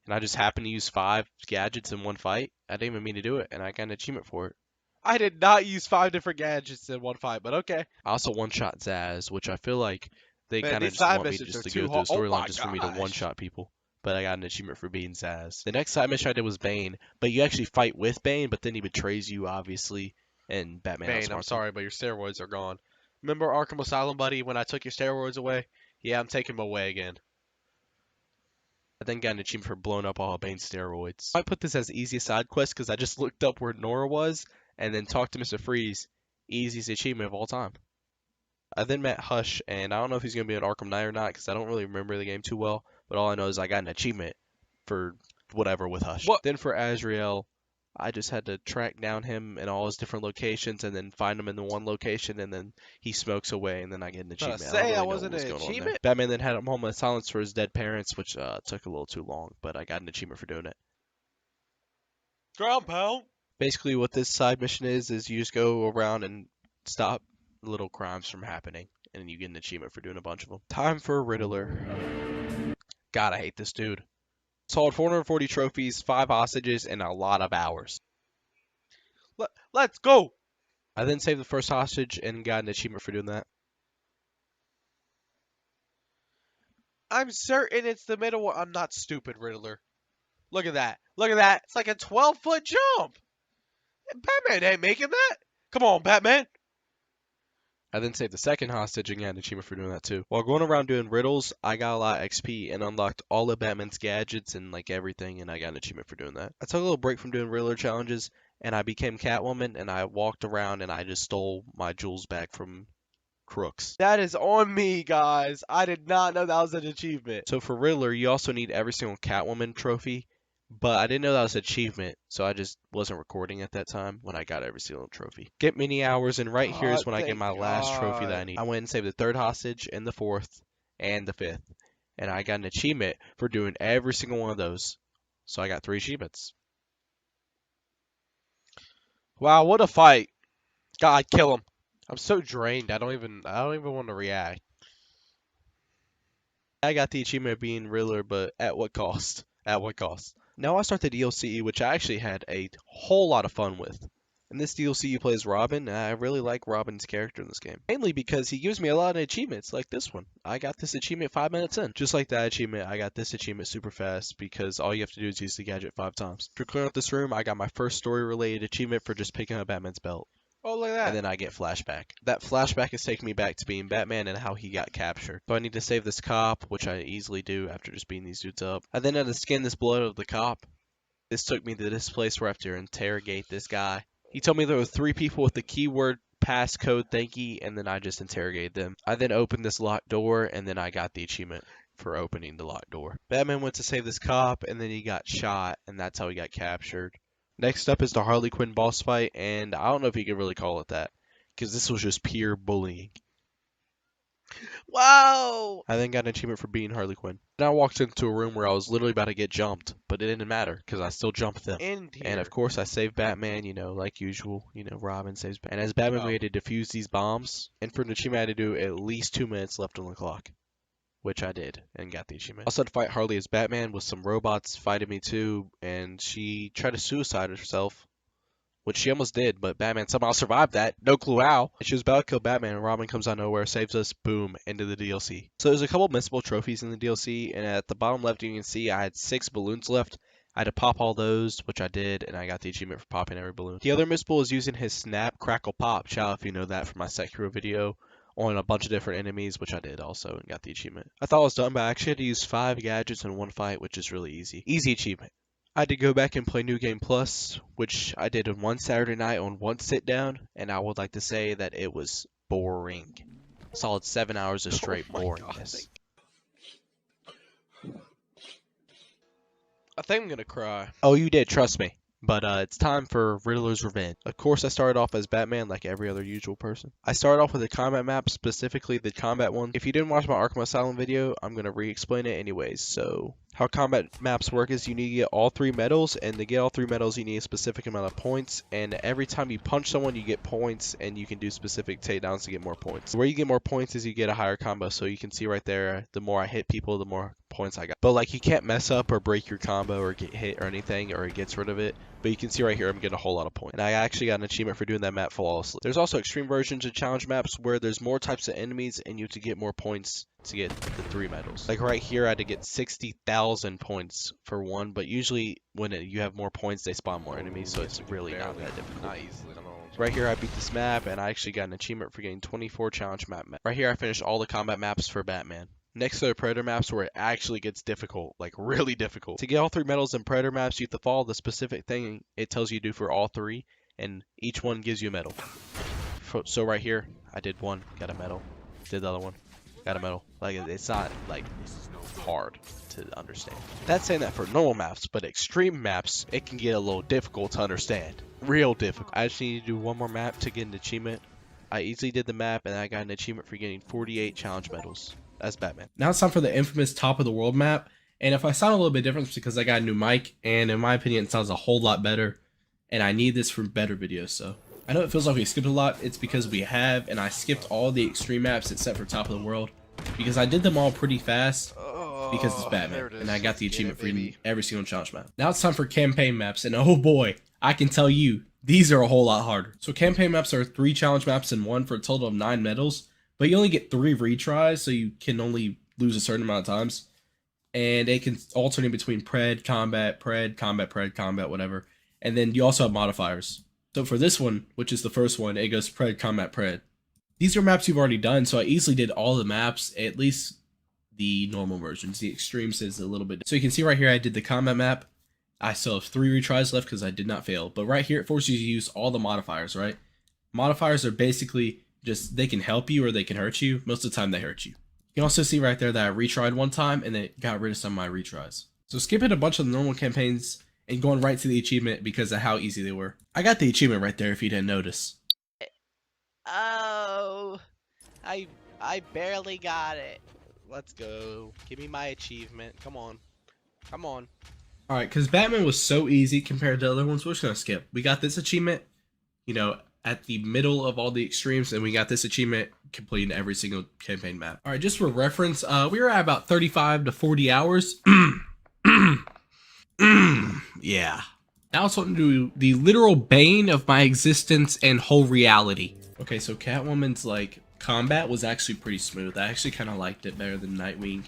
[SPEAKER 1] And I just happened to use 5 gadgets in one fight. I didn't even mean to do it, and I got an achievement for it.
[SPEAKER 2] I did not use 5 different gadgets in one fight, but okay.
[SPEAKER 1] I also one-shot Zaz, which I feel like they
[SPEAKER 2] Man,
[SPEAKER 1] kind of
[SPEAKER 2] these
[SPEAKER 1] just
[SPEAKER 2] side
[SPEAKER 1] want me
[SPEAKER 2] missions
[SPEAKER 1] just
[SPEAKER 2] are
[SPEAKER 1] to
[SPEAKER 2] too
[SPEAKER 1] go through the
[SPEAKER 2] hard. Oh
[SPEAKER 1] storyline
[SPEAKER 2] my
[SPEAKER 1] just for me to
[SPEAKER 2] gosh.
[SPEAKER 1] one-shot people. But I got an achievement for being Zaz. The next side mission I did was Bane, but you actually fight with Bane, but then he betrays you, obviously, and Batman
[SPEAKER 2] Bane,
[SPEAKER 1] outsmarts
[SPEAKER 2] I'm
[SPEAKER 1] him.
[SPEAKER 2] sorry, but your steroids are gone. Remember Arkham Asylum, buddy, when I took your steroids away? Yeah, I'm taking them away again.
[SPEAKER 1] I then got an achievement for blowing up all of Bane's steroids. I put this as easiest side quest because I just looked up where Nora was and then talked to Mr. Freeze. Easiest achievement of all time. I then met Hush, and I don't know if he's going to be in Arkham Knight or not because I don't really remember the game too well, but all I know is I got an achievement for whatever with Hush.
[SPEAKER 2] What?
[SPEAKER 1] Then for Azrael, I just had to track down him in all his different locations and then find him in the one location, and then he smokes away, and then I get an
[SPEAKER 2] Trying
[SPEAKER 1] achievement.
[SPEAKER 2] to
[SPEAKER 1] I
[SPEAKER 2] say
[SPEAKER 1] don't really
[SPEAKER 2] I
[SPEAKER 1] know
[SPEAKER 2] wasn't
[SPEAKER 1] what's
[SPEAKER 2] an
[SPEAKER 1] going on there.
[SPEAKER 2] achievement?
[SPEAKER 1] Batman then had him home in silence for his dead parents, which took a little too long, but I got an achievement for doing it.
[SPEAKER 2] Ground pound.
[SPEAKER 1] Basically, what this side mission is you just go around and stop little crimes from happening, and you get an achievement for doing a bunch of them. Time for a Riddler. God, I hate this dude. Sold 440 trophies, 5 hostages, and a lot of hours.
[SPEAKER 2] Let's go.
[SPEAKER 1] I then saved the first hostage and got an achievement for doing that.
[SPEAKER 2] I'm certain it's the middle one. I'm not stupid, Riddler. Look at that. Look at that. It's like a 12-foot jump. Batman ain't making that. Come on, Batman.
[SPEAKER 1] I then saved the second hostage and got an achievement for doing that too. While going around doing riddles, I got a lot of XP and unlocked all of Batman's gadgets and like everything, and I got an achievement for doing that. I took a little break from doing Riddler challenges, and I became Catwoman, and I walked around and I just stole my jewels back from crooks.
[SPEAKER 2] That is on me, guys. I did not know that was an achievement.
[SPEAKER 1] So for Riddler, you also need every single Catwoman trophy, but I didn't know that was an achievement, so I just wasn't recording at that time when I got every single trophy. Get many hours, and right here is when I get
[SPEAKER 2] thank
[SPEAKER 1] my last trophy that I
[SPEAKER 2] God.
[SPEAKER 1] need. I went and saved the third hostage, and the fourth, and the fifth. and I got an achievement for doing every single one of those. So I got 3 achievements.
[SPEAKER 2] Wow, what a fight. God, kill him. I'm so drained. I don't even want to react.
[SPEAKER 1] I got the achievement of being Riddler, but at what cost? At what cost? Now I start the DLC, which I actually had a whole lot of fun with. In this DLC, you play as Robin, and I really like Robin's character in this game. Mainly because he gives me a lot of achievements, like this one. I got this achievement 5 minutes in. Just like that achievement, I got this achievement super fast, because all you have to do is use the gadget 5 times. To clear out this room, I got my first story-related achievement for just picking up Batman's belt.
[SPEAKER 2] Oh, look at that.
[SPEAKER 1] And then I get flashback. That flashback is taking me back to being Batman and how he got captured. So I need to save this cop, which I easily do after just beating these dudes up. I then had to skin this blood of the cop. This took me to this place where I have to interrogate this guy. He told me there were 3 people with the keyword passcode thingy, and then I just interrogated them. I then opened this locked door, and then I got the achievement for opening the locked door. Batman went to save this cop, and then he got shot, and that's how he got captured. Next up is the Harley Quinn boss fight, and I don't know if you can really call it that, because this was just pure bullying.
[SPEAKER 2] Wow!
[SPEAKER 1] I then got an achievement for being Harley Quinn. Then I walked into a room where I was literally about to get jumped, but it didn't matter, because I still jumped them.
[SPEAKER 2] End here.
[SPEAKER 1] And of course I saved Batman, like usual, Robin saves Batman. And as Batman we had to defuse these bombs, and for an achievement I had to do at least 2 minutes left on the clock. Which I did, and got the achievement. I also had to fight Harley as Batman with some robots fighting me too, and she tried to suicide herself, which she almost did, but Batman somehow survived that. No clue how. And she was about to kill Batman, and Robin comes out of nowhere, saves us, boom, into the DLC. So there's a couple missable trophies in the DLC, and at the bottom left you can see I had 6 balloons left. I had to pop all those, which I did, and I got the achievement for popping every balloon. The other missable is using his Snap, Crackle, Pop. Shout out if you know that from my Sekiro video. On a bunch of different enemies, which I did also, and got the achievement. I thought I was done, but I actually had to use 5 gadgets in one fight, which is really easy. Easy achievement. I had to go back and play New Game Plus, which I did in one Saturday night on one sit down, and I would like to say that it was boring. Solid 7 hours of straight boringness.
[SPEAKER 2] I think I'm gonna cry.
[SPEAKER 1] Oh, you did, trust me. But it's time for Riddler's Revenge. Of course, I started off as Batman like every other usual person. I started off with the combat map, specifically the combat one. If you didn't watch my Arkham Asylum video, I'm going to re-explain it anyways. So, how combat maps work is you need to get all 3 medals, and to get all 3 medals you need a specific amount of points, and every time you punch someone you get points, and you can do specific takedowns to get more points. Where you get more points is you get a higher combo, so you can see right there, the more I hit people, the more points I got. But like, you can't mess up or break your combo or get hit or anything, or it gets rid of it. But you can see right here I'm getting a whole lot of points. And I actually got an achievement for doing that map flawlessly. There's also extreme versions of challenge maps where there's more types of enemies and you have to get more points to get the 3 medals. Like right here I had to get 60,000 points for one, but usually when you have more points they spawn more enemies, so it's really not that difficult.
[SPEAKER 2] Not easily.
[SPEAKER 1] Right here I beat this map, and I actually got an achievement for getting 24 challenge map. Right here I finished all the combat maps for Batman. Next are the Predator maps where it actually gets difficult, like really difficult. To get all 3 medals in Predator maps, you have to follow the specific thing it tells you to do for all 3, and each one gives you a medal. So right here, I did one, got a medal. Did the other one, got a medal. Like, it's not like hard to understand. That's saying that for normal maps, but extreme maps, it can get a little difficult to understand. Real difficult. I just need to do one more map to get an achievement. I easily did the map, and I got an achievement for getting 48 challenge medals as Batman.
[SPEAKER 9] Now it's time for the infamous top of the world map. And if I sound a little bit different, it's because I got a new mic, and in my opinion, it sounds a whole lot better. And I need this for better videos, so. I know it feels like we skipped a lot. It's because we have, and I skipped all the extreme maps except for top of the world. Because I did them all pretty fast, because it's Batman. And I got the achievement for every single challenge map. Now it's time for campaign maps, and oh boy, I can tell you, these are a whole lot harder. So campaign maps are 3 challenge maps in one for a total of 9 medals. But you only get 3 retries, so you can only lose a certain amount of times. And it can alternate between pred, combat, whatever. And then you also have modifiers. So for this one, which is the first one, it goes pred, combat, pred. These are maps you've already done, so I easily did all the maps, at least the normal versions. The extremes is a little bit. So you can see right here I did the combat map. I still have 3 retries left because I did not fail. But right here it forces you to use all the modifiers, right? Modifiers are basically just, they can help you or they can hurt you. Most of the time they hurt you. You can also see right there that I retried one time and it got rid of some of my retries. So skipping a bunch of the normal campaigns and going right to the achievement because of how easy they were. I got the achievement right there if you didn't notice.
[SPEAKER 10] Oh, I barely got it.
[SPEAKER 2] Let's go. Give me my achievement. Come on. Come on.
[SPEAKER 9] Alright, because Batman was so easy compared to other ones, we're just going to skip. We got this achievement, you know, at the middle of all the extremes, and we got this achievement completing every single campaign map. Alright, just for reference, we were at about 35 to 40 hours. Yeah. Now it's on to the literal bane of my existence and whole reality. Okay, so Catwoman's, like, combat was actually pretty smooth. I actually kind of liked it better than Nightwing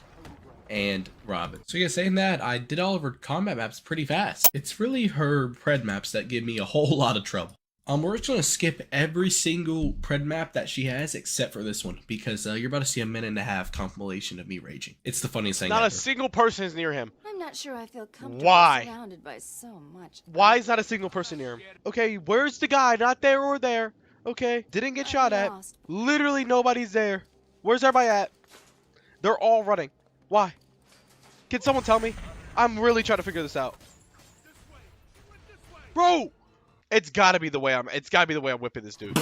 [SPEAKER 9] and Robin. So yeah, saying that, I did all of her combat maps pretty fast. It's really her pred maps that give me a whole lot of trouble. We're just gonna skip every single pred map that she has except for this one because you're about to see a minute and a half compilation of me raging. It's the funniest thing
[SPEAKER 2] Not
[SPEAKER 9] ever.
[SPEAKER 2] a single person is near him.
[SPEAKER 8] I'm not sure I feel comfortable
[SPEAKER 2] Why?
[SPEAKER 8] surrounded by so much.
[SPEAKER 2] Why is not a single person near him? Okay, where's the guy? Not there or there. Okay, didn't get shot at.
[SPEAKER 8] Lost.
[SPEAKER 2] Literally nobody's there. Where's everybody at? They're all running. Why? Can someone tell me? I'm really trying to figure this out. Bro! It's gotta be the way I'm whipping this dude.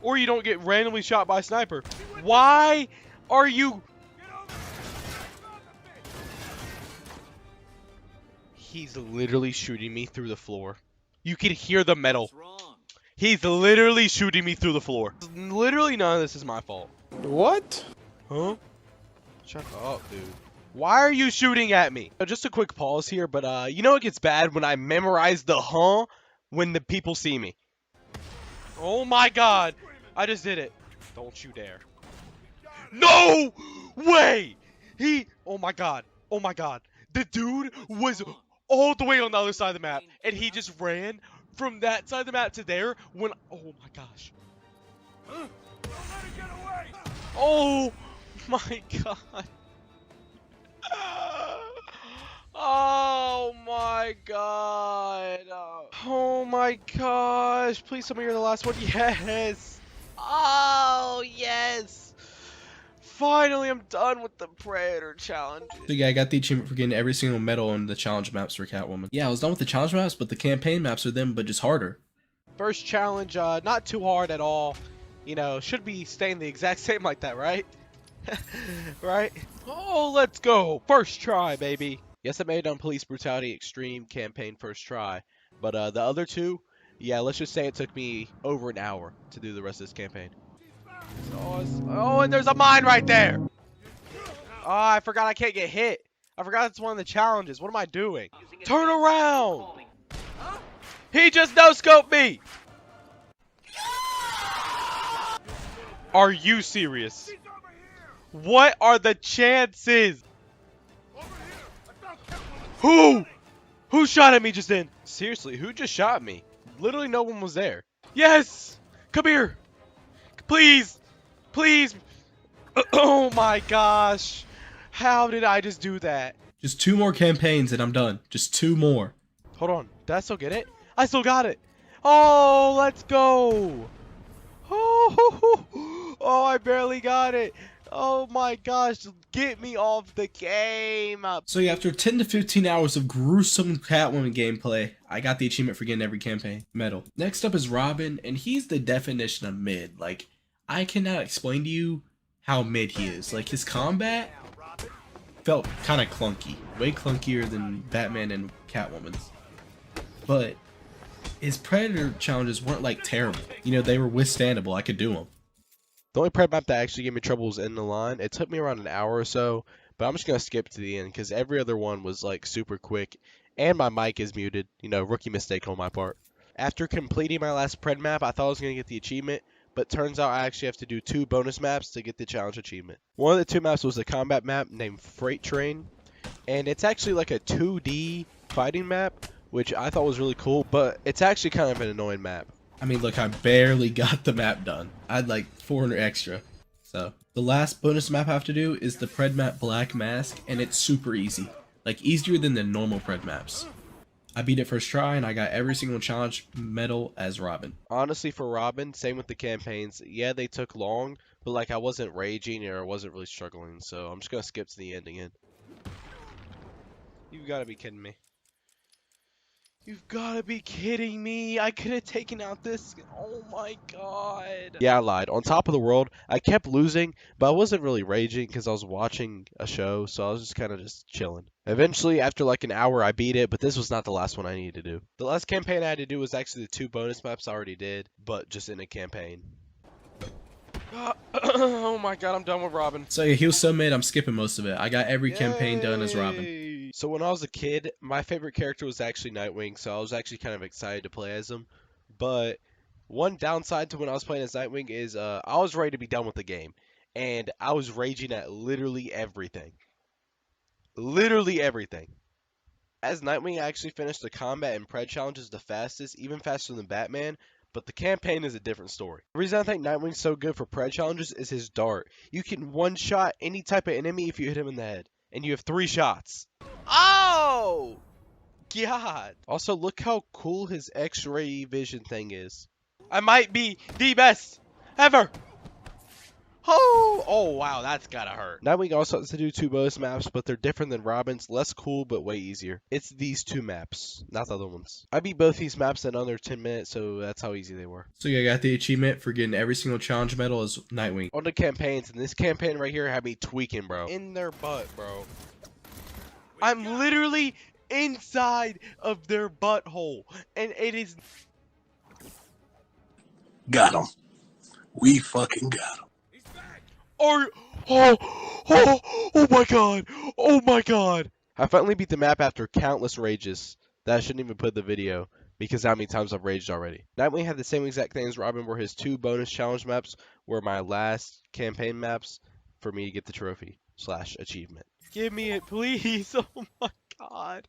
[SPEAKER 2] Or you don't get randomly shot by a sniper. Why are you... He's literally shooting me through the floor. You can hear the metal. He's literally shooting me through the floor. Literally none of this is my fault.
[SPEAKER 10] What?
[SPEAKER 2] Huh? Shut up, dude. Why are you shooting at me? Just a quick pause here, but you know it gets bad when I memorize the when the people see me. Oh my god. I just did it. Don't you dare. No way! Oh my god. Oh my god. The dude was all the way on the other side of the map, and he just ran from that side of the map to there when... Oh my gosh. Oh my god. Oh my god. Oh my gosh. Please tell me you're the last one. Yes. Oh, yes. Finally, I'm done with the Predator challenge.
[SPEAKER 9] So yeah, I got the achievement for getting every single medal on the challenge maps for Catwoman. Yeah, I was done with the challenge maps, but the campaign maps are them, but just harder.
[SPEAKER 2] First challenge, not too hard at all. You know, should be staying the exact same like that, right? Right? Oh, let's go. First try, baby. Yes, I made it on Police Brutality Extreme campaign first try. But the other two, yeah, let's just say it took me over an hour to do the rest of this campaign. Oh, and there's a mine right there. Oh, I forgot I can't get hit. I forgot it's one of the challenges. What am I doing? Turn around. He just no-scoped me. Are you serious? What are the chances? Who shot at me just then? Seriously, who just shot me? Literally no one was there. Yes! Come here! Please! Please! Oh my gosh! How did I just do that?
[SPEAKER 9] Just 2 more campaigns and I'm done. Just 2 more.
[SPEAKER 2] Hold on. Did I still get it? I still got it! Oh, let's go! Oh, I barely got it! Oh my gosh, get me off the game!
[SPEAKER 9] So yeah, after 10 to 15 hours of gruesome Catwoman gameplay, I got the achievement for getting every campaign medal. Next up is Robin, and he's the definition of mid. Like, I cannot explain to you how mid he is. Like, his combat felt kind of clunky. Way clunkier than Batman and Catwoman's. But his Predator challenges weren't, like, terrible. You know, they were withstandable. I could do them.
[SPEAKER 2] The only prep map that actually gave me trouble was in the line. It took me around an hour or so, but I'm just going to skip to the end because every other one was like super quick and my mic is muted. You know, rookie mistake on my part. After completing my last pred map, I thought I was going to get the achievement, but turns out I actually have to do 2 bonus maps to get the challenge achievement. One of the 2 maps was a combat map named Freight Train, and it's actually like a 2D fighting map, which I thought was really cool, but it's actually kind of an annoying map.
[SPEAKER 9] I mean, look, I barely got the map done. I had like 400 extra. So, the last bonus map I have to do is the Pred map Black Mask, and it's super easy. Like, easier than the normal Pred maps. I beat it first try, and I got every single challenge medal as Robin.
[SPEAKER 2] Honestly, for Robin, same with the campaigns. Yeah, they took long, but like I wasn't raging or I wasn't really struggling, so I'm just going to skip to the end again. You gotta be kidding me. You've gotta be kidding me. I could have taken out this. Oh my god.
[SPEAKER 1] Yeah, I lied. On top of the world, I kept losing, but I wasn't really raging because I was watching a show, so I was just kind of just chilling. Eventually, after like an hour, I beat it, but this was not the last one I needed to do. The last campaign I had to do was actually the 2 bonus maps I already did, but just in a campaign.
[SPEAKER 2] Oh my god, I'm done with Robin.
[SPEAKER 9] So yeah, he was so mad I'm skipping most of it. I got every campaign done as Robin.
[SPEAKER 2] Yay.
[SPEAKER 1] So when I was a kid, my favorite character was actually Nightwing, so I was actually kind of excited to play as him. But one downside to when I was playing as Nightwing is I was ready to be done with the game, and I was raging at literally everything. Literally everything. As Nightwing, I actually finished the combat and pred challenges the fastest, even faster than Batman, but the campaign is a different story. The reason I think Nightwing's so good for pred challenges is his dart. You can one-shot any type of enemy if you hit him in the head, and you have 3 shots.
[SPEAKER 2] Oh! God.
[SPEAKER 1] Also, look how cool his X-ray vision thing is.
[SPEAKER 2] I might be the best ever. Oh wow, that's gotta hurt.
[SPEAKER 1] Nightwing also has to do 2 bonus maps, but they're different than Robin's. Less cool, but way easier. It's these 2 maps, not the other ones. I beat both these maps in under 10 minutes, so that's how easy they were.
[SPEAKER 9] So yeah, I got the achievement for getting every single challenge medal as Nightwing.
[SPEAKER 1] On the campaigns, and this campaign right here had me tweaking, bro.
[SPEAKER 2] In their butt, bro. I'm literally inside of their butthole, and it is.
[SPEAKER 6] Got him. We fucking got him.
[SPEAKER 2] Oh my god! Oh my god!
[SPEAKER 1] I finally beat the map after countless rages that I shouldn't even put in the video because how many times I've raged already. Nightwing had the same exact thing as Robin, where his 2 bonus challenge maps were my last campaign maps for me to get the trophy / achievement.
[SPEAKER 2] Give me it, please! Oh my god!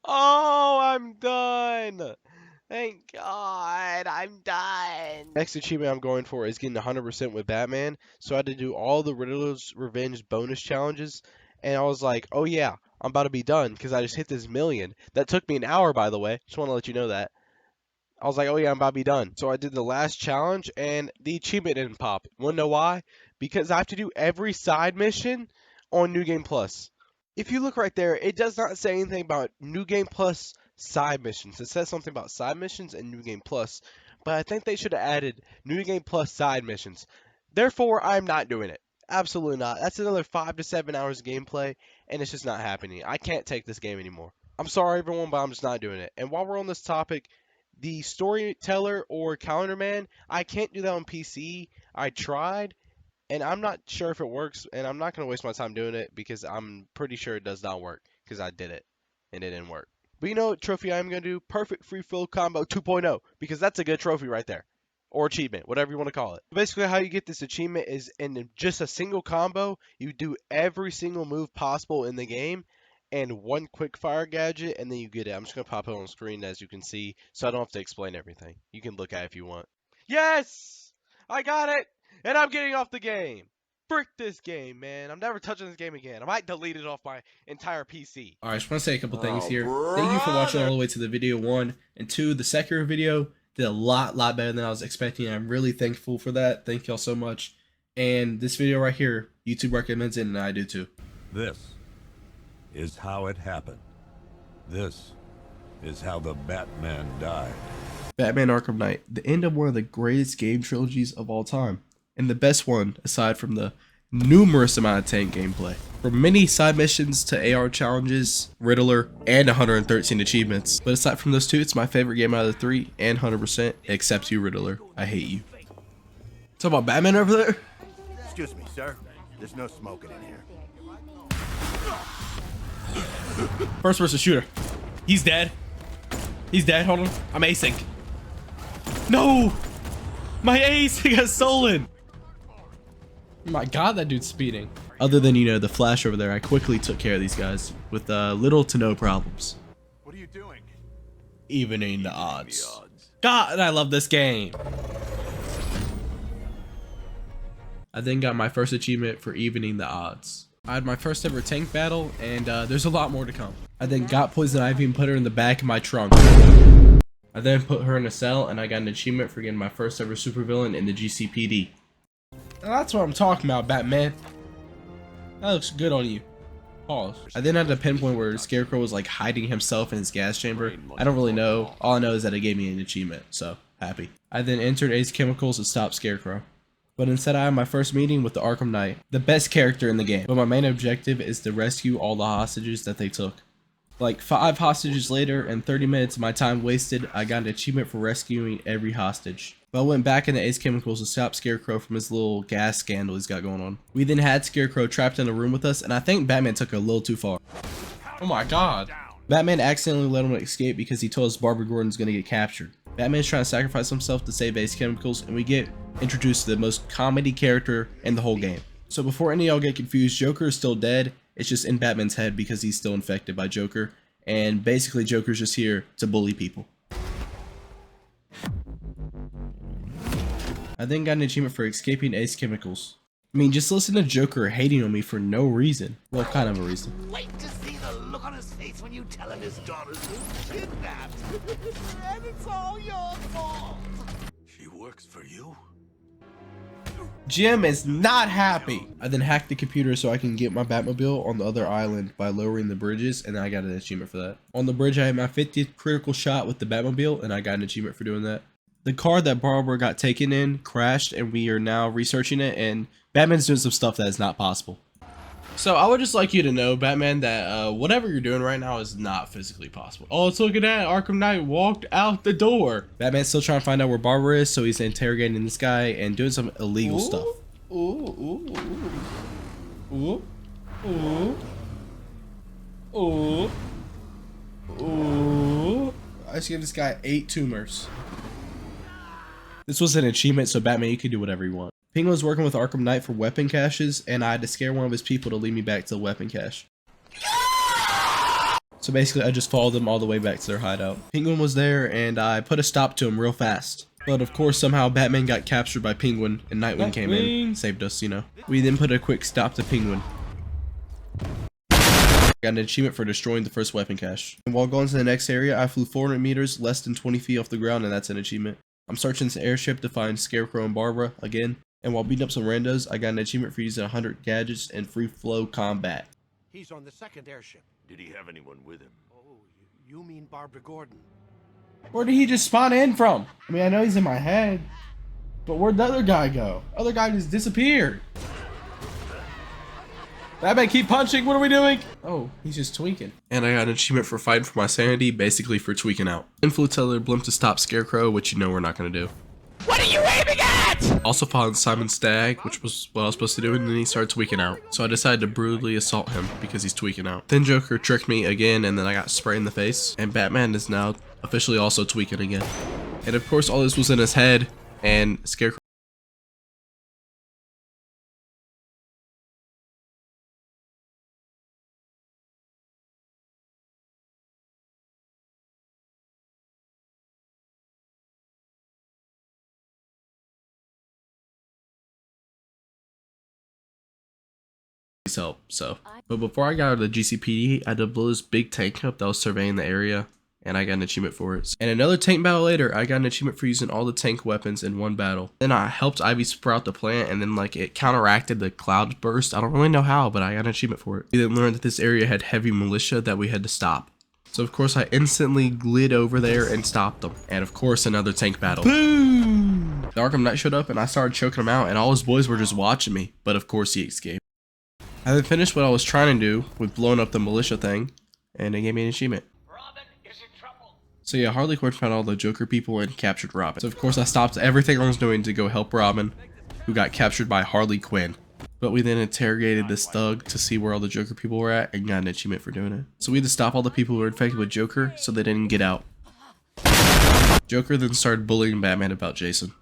[SPEAKER 2] Oh, I'm done! Thank God, I'm done.
[SPEAKER 1] Next achievement I'm going for is getting 100% with Batman. So I had to do all the Riddler's Revenge bonus challenges. And I was like, oh yeah, I'm about to be done because I just hit this million. That took me an hour, by the way. Just want to let you know that. I was like, oh yeah, I'm about to be done. So I did the last challenge and the achievement didn't pop. Wanna know why? Because I have to do every side mission on New Game Plus. If you look right there, it does not say anything about New Game Plus side missions. It says something about side missions and New Game Plus, but I think they should have added New Game Plus side missions. Therefore, I'm not doing it. Absolutely not. That's another 5 to 7 hours of gameplay, and it's just not happening. I can't take this game anymore. I'm sorry, everyone, but I'm just not doing it. And while we're on this topic, the Storyteller or Calendar Man, I can't do that on PC. I tried, and I'm not sure if it works, and I'm not going to waste my time doing it because I'm pretty sure it does not work because I did it, and it didn't work. But you know what trophy I'm going to do? Perfect Free Flow Combo 2.0, because that's a good trophy right there. Or achievement, whatever you want to call it. Basically, how you get this achievement is in just a single combo, you do every single move possible in the game, and 1 quick fire gadget, and then you get it. I'm just going to pop it on screen as you can see, so I don't have to explain everything. You can look at it if you want.
[SPEAKER 2] Yes! I got it! And I'm getting off the game! Frick this game, man. I'm never touching this game again. I might delete it off my entire PC.
[SPEAKER 9] Alright, I just want to say a couple things here. Thank you for watching all the way to the video 1. And 2, the Sekiro video did a lot better than I was expecting. I'm really thankful for that. Thank y'all so much. And this video right here, YouTube recommends it, and I do too.
[SPEAKER 3] This is how it happened. This is how the Batman died.
[SPEAKER 9] Batman Arkham Knight, the end of one of the greatest game trilogies of all time. And the best one, aside from the numerous amount of tank gameplay. From many side missions to AR challenges, Riddler, and 113 achievements. But aside from those 2, it's my favorite game out of the 3, and 100%, except you, Riddler. I hate you. Talk about Batman over there?
[SPEAKER 6] Excuse me, sir. There's no smoking in here.
[SPEAKER 9] First person shooter. He's dead. He's dead, hold on. I'm acing. No! My ace got stolen! My god, that dude's speeding. Other than, you know, the Flash over there, I quickly took care of these guys with little to no problems.
[SPEAKER 6] What are you doing?
[SPEAKER 9] Evening the odds. God, I love this game. I then got my first achievement for evening the odds. I had my first ever tank battle, and there's a lot more to come. I then got Poison Ivy and put her in the back of my trunk. I then put her in a cell, and I got an achievement for getting my first ever supervillain in the GCPD. Now that's what I'm talking about, Batman. That looks good on you. Pause. I then had a pinpoint where Scarecrow was like hiding himself in his gas chamber. I don't really know. All I know is that it gave me an achievement, so happy. I then entered Ace Chemicals to stop Scarecrow. But instead I had my first meeting with the Arkham Knight, the best character in the game. But my main objective is to rescue all the hostages that they took. Like 5 hostages later and 30 minutes of my time wasted, I got an achievement for rescuing every hostage. But I went back into Ace Chemicals to stop Scarecrow from his little gas scandal he's got going on. We then had Scarecrow trapped in a room with us, and I think Batman took it a little too far. Oh my god. Batman accidentally let him escape because he told us Barbara Gordon's gonna get captured. Batman's trying to sacrifice himself to save Ace Chemicals, and we get introduced to the most comedy character in the whole game. So before any of y'all get confused, Joker is still dead. It's just in Batman's head because he's still infected by Joker. And basically Joker's just here to bully people. I then got an achievement for escaping Ace Chemicals. I mean, just listen to Joker hating on me for no reason. Well, kind of a reason.
[SPEAKER 6] Wait to see the look on his face when you tell him his daughter's been kidnapped. And it's all your fault.
[SPEAKER 4] She works for you?
[SPEAKER 9] Jim is not happy. I then hacked the computer so I can get my Batmobile on the other island by lowering the bridges, and I got an achievement for that. On the bridge, I had my 50th critical shot with the Batmobile, and I got an achievement for doing that. The car that Barbara got taken in crashed, and we are now researching it, and Batman's doing some stuff that is not possible. So I would just like you to know, Batman, that whatever you're doing right now is not physically possible. Oh, let's look at that. Arkham Knight walked out the door. Batman's still trying to find out where Barbara is, so he's interrogating this guy and doing some illegal stuff. Ooh. I just gave this guy 8 tumors. This was an achievement, so Batman, you can do whatever you want. Penguin was working with Arkham Knight for weapon caches, and I had to scare one of his people to lead me back to the weapon cache. So basically, I just followed them all the way back to their hideout. Penguin was there, and I put a stop to him real fast. But of course, somehow Batman got captured by Penguin, and Nightwing came in, saved us, you know. We then put a quick stop to Penguin. Got an achievement for destroying the first weapon cache. And while going to the next area, I flew 400 meters, less than 20 feet off the ground, and that's an achievement. I'm searching this airship to find Scarecrow and Barbara again. And while beating up some randos, I got an achievement for using 100 gadgets and free flow combat.
[SPEAKER 6] He's on the second airship.
[SPEAKER 4] Did he have anyone with him?
[SPEAKER 6] Oh, you mean Barbara Gordon?
[SPEAKER 9] Where did he just spawn in from? I mean, I know he's in my head, but where'd the other guy go? Other guy just disappeared. Batman, keep punching. What are we doing? Oh, he's just tweaking. And I got an achievement for fighting for my sanity, basically for tweaking out. And flew Teller Blimp to stop Scarecrow, which you know we're not going to do.
[SPEAKER 2] What are you aiming at?
[SPEAKER 9] Also followed Simon Stagg, which was what I was supposed to do, and then he started tweaking out. So I decided to brutally assault him because he's tweaking out. Then Joker tricked me again, and then I got sprayed in the face. And Batman is now officially also tweaking again. And of course, all this was in his head, and Scarecrow. Help, so. But before I got out of the GCPD, I had to blow this big tank up that was surveying the area, and I got an achievement for it. And another tank battle later, I got an achievement for using all the tank weapons in one battle. Then I helped Ivy sprout the plant, and then like it counteracted the cloud burst. I don't really know how, but I got an achievement for it. We then learned that this area had heavy militia that we had to stop. So of course I instantly glid over there and stopped them. And of course another tank battle. Boom! The Arkham Knight showed up and I started choking him out, and all his boys were just watching me. But of course he escaped. I then finished what I was trying to do with blowing up the militia thing, and it gave me an achievement.
[SPEAKER 7] Robin is in trouble.
[SPEAKER 9] So yeah, Harley Quinn found all the Joker people and captured Robin. So of course I stopped everything I was doing to go help Robin, who got captured by Harley Quinn. But we then interrogated this thug to see where all the Joker people were at and got an achievement for doing it. So we had to stop all the people who were infected with Joker so they didn't get out. Joker then started bullying Batman about Jason.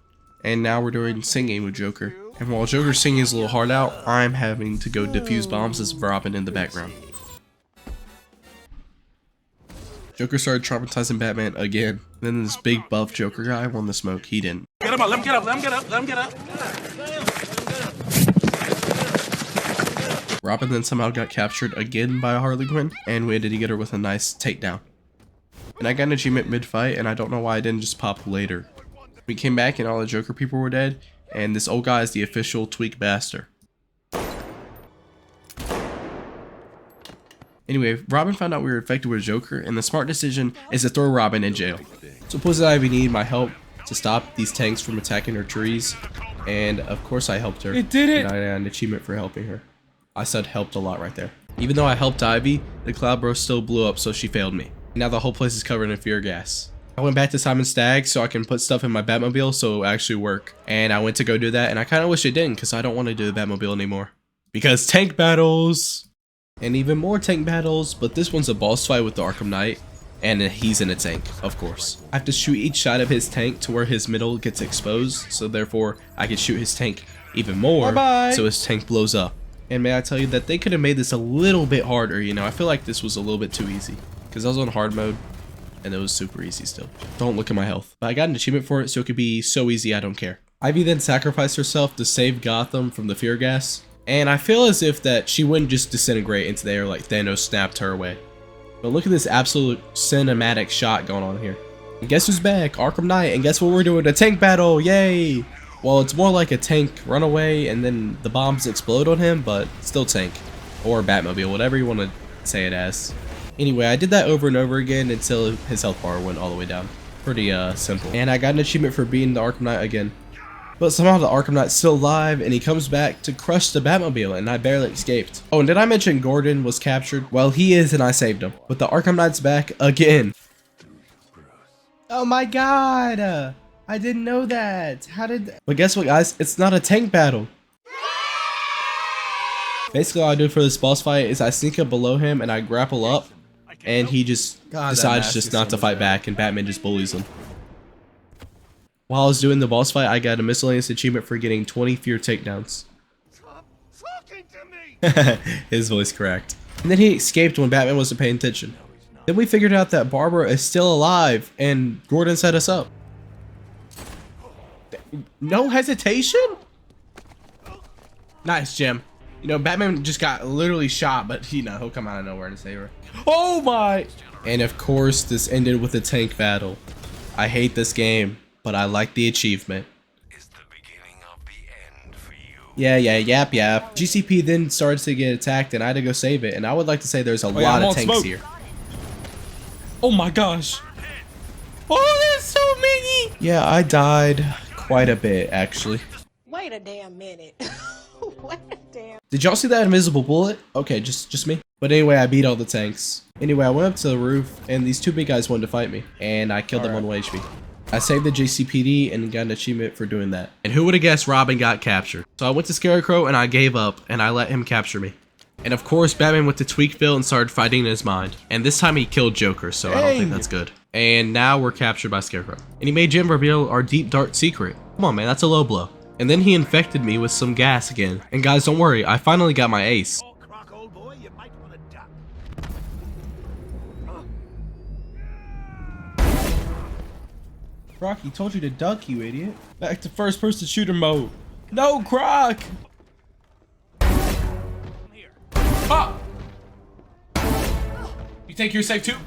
[SPEAKER 9] And now we're doing singing with Joker. And while Joker's singing his little heart out, I'm having to go defuse bombs as Robin in the background. Joker started traumatizing Batman again. Then this big buff Joker guy won the smoke. He didn't.
[SPEAKER 6] Get him up, let him get up, let him get up, let him get up.
[SPEAKER 9] Robin then somehow got captured again by Harley Quinn, and we had to get her with a nice takedown. And I got an achievement mid-fight, and I don't know why I didn't just pop later. We came back and all the Joker people were dead, and this old guy is the official Tweak Bastard. Anyway, Robin found out we were infected with Joker, and the smart decision is to throw Robin in jail. So Poison Ivy needed my help to stop these tanks from attacking her trees, and of course I helped her.
[SPEAKER 2] It did it!
[SPEAKER 9] And I got an achievement for helping her. I said helped a lot right there. Even though I helped Ivy, the cloud burst still blew up, so she failed me. Now the whole place is covered in fear gas. I went back to Simon Stagg so I can put stuff in my Batmobile so it'll actually work. And I went to go do that, and I kind of wish it didn't because I don't want to do the Batmobile anymore. Because tank battles! And even more tank battles, but this one's a boss fight with the Arkham Knight. And he's in a tank, of course. I have to shoot each side of his tank to where his middle gets exposed, so therefore I can shoot his tank even more, so his tank blows up. And may I tell you that they could have made this a little bit harder, you know, I feel like this was a little bit too easy. Because I was on hard mode, and it was super easy still. Don't look at my health. But I got an achievement for it, so it could be so easy I don't care. Ivy then sacrificed herself to save Gotham from the fear gas. And I feel as if that she wouldn't just disintegrate into the air like Thanos snapped her away. But look at this absolute cinematic shot going on here. And guess who's back? Arkham Knight. And guess what we're doing? A tank battle! Yay! Well, it's more like a tank runaway and then the bombs explode on him, but still tank. Or Batmobile, whatever you want to say it as. Anyway, I did that over and over again until his health bar went all the way down. Pretty simple. And I got an achievement for beating the Arkham Knight again. But somehow the Arkham Knight's still alive, and he comes back to crush the Batmobile, and I barely escaped. Oh, and did I mention Gordon was captured? Well, he is, and I saved him. But the Arkham Knight's back again. Oh my god! I didn't know that. How did... But guess what, guys? It's not a tank battle. Basically, all I do for this boss fight is I sneak up below him, and I grapple up, and he just decides just not to fight back, and Batman just bullies him. While I was doing the boss fight, I got a miscellaneous achievement for getting 20 fear takedowns.
[SPEAKER 6] Stop talking to me!
[SPEAKER 9] His voice cracked. And then he escaped when Batman wasn't paying attention. Then we figured out that Barbara is still alive, and Gordon set us up. No hesitation? Nice, Jim. You know, Batman just got literally shot, but you know, he'll come out of nowhere to save her. Oh my! And of course, this ended with a tank battle. I hate this game, but I like the achievement.
[SPEAKER 4] It's the beginning of the end for you.
[SPEAKER 9] Yeah, yap. GCP then started to get attacked, and I had to go save it. And I would like to say there's a lot of tanks here.
[SPEAKER 2] Oh my gosh. Oh, there's so many!
[SPEAKER 9] Yeah, I died quite a bit, actually.
[SPEAKER 10] Wait a damn minute. Wait a damn...
[SPEAKER 9] Did y'all see that invisible bullet? Okay, just me. But anyway, I beat all the tanks. Anyway, I went up to the roof, and these two big guys wanted to fight me. And I killed them on 1 HP. I saved the JCPD and got an achievement for doing that. And who would have guessed Robin got captured? So I went to Scarecrow and I gave up, and I let him capture me. And of course, Batman went to Tweakville and started fighting in his mind. And this time he killed Joker, so I don't think that's good. And now we're captured by Scarecrow. And he made Jim reveal our deep, dark secret. Come on, man, that's a low blow. And then he infected me with some gas again. And guys, don't worry, I finally got my ace.
[SPEAKER 6] Oh, Croc, old boy, you might want to duck.
[SPEAKER 9] Croc, he told you to duck, you idiot. Back to first person shooter mode. No, Croc!
[SPEAKER 2] Ah! You think you're safe too?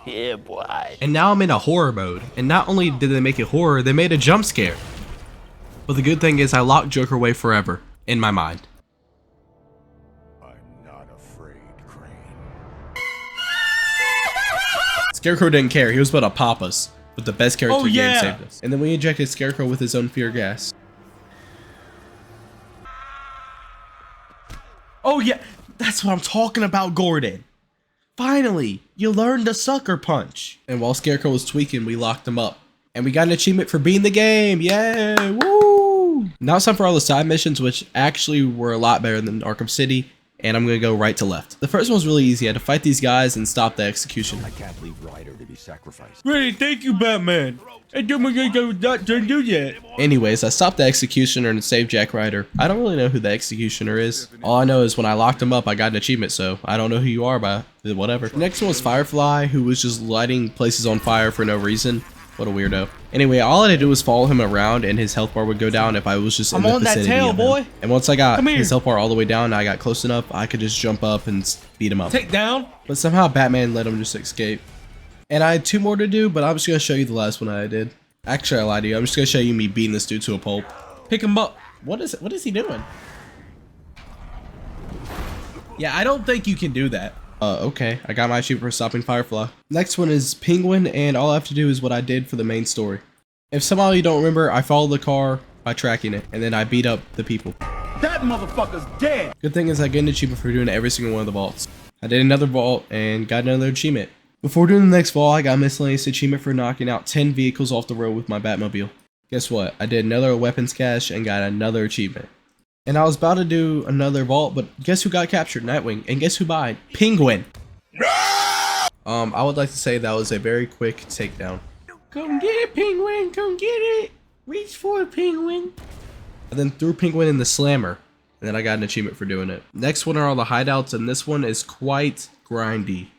[SPEAKER 4] Yeah, boy.
[SPEAKER 9] And now I'm in a horror mode. And not only did they make it horror, they made a jump scare. But the good thing is I locked Joker away forever. In my mind.
[SPEAKER 3] I'm not afraid, Crane.
[SPEAKER 9] Scarecrow didn't care. He was about to pop us. But the best character game
[SPEAKER 2] yeah.
[SPEAKER 9] saved us. And then we injected Scarecrow with his own fear gas. Oh yeah, that's what I'm talking about, Gordon. Finally, you learned the sucker punch. And while Scarecrow was tweaking, we locked him up. And we got an achievement for beating the game. Yay, woo! Now it's time for all the side missions, which actually were a lot better than Arkham City. And I'm gonna go right to left. The first one was really easy. I had to fight these guys and stop the execution.
[SPEAKER 3] I can't leave Ryder to be sacrificed.
[SPEAKER 2] Great, thank you, Batman. I don't do that.
[SPEAKER 9] Anyways, I stopped the executioner and saved Jack Ryder. I don't really know who the executioner is. All I know is when I locked him up, I got an achievement, so I don't know who you are, but whatever. The next one was Firefly, who was just lighting places on fire for no reason. What a weirdo. Anyway, all I had to do was follow him around, and his health bar would go down if I was just in the vicinity of him. And once I got his health bar all the way down, and I got close enough, I could just jump up and beat him up.
[SPEAKER 2] Take down.
[SPEAKER 9] But somehow Batman let him just escape. And I had 2 more to do, but I'm just going to show you the last one I did. Actually, I lied to you. I'm just going to show you me beating this dude to a pulp.
[SPEAKER 2] Pick him up.
[SPEAKER 9] What is he doing? Yeah, I don't think you can do that. Okay, I got my achievement for stopping Firefly. Next one is Penguin, and all I have to do is what I did for the main story. If somehow you don't remember, I followed the car by tracking it, and then I beat up the people.
[SPEAKER 6] That motherfucker's dead!
[SPEAKER 9] Good thing is I get an achievement for doing every single one of the vaults. I did another vault and got another achievement. Before doing the next vault, I got a miscellaneous achievement for knocking out 10 vehicles off the road with my Batmobile. Guess what? I did another weapons cache and got another achievement. And I was about to do another vault, but guess who got captured? Nightwing. And guess who died? Penguin! I would like to say that was a very quick takedown. Come get it, Penguin! Come get it! Reach for it, Penguin! I then threw Penguin in the slammer, and then I got an achievement for doing it. Next one are all the hideouts, and this one is quite grindy.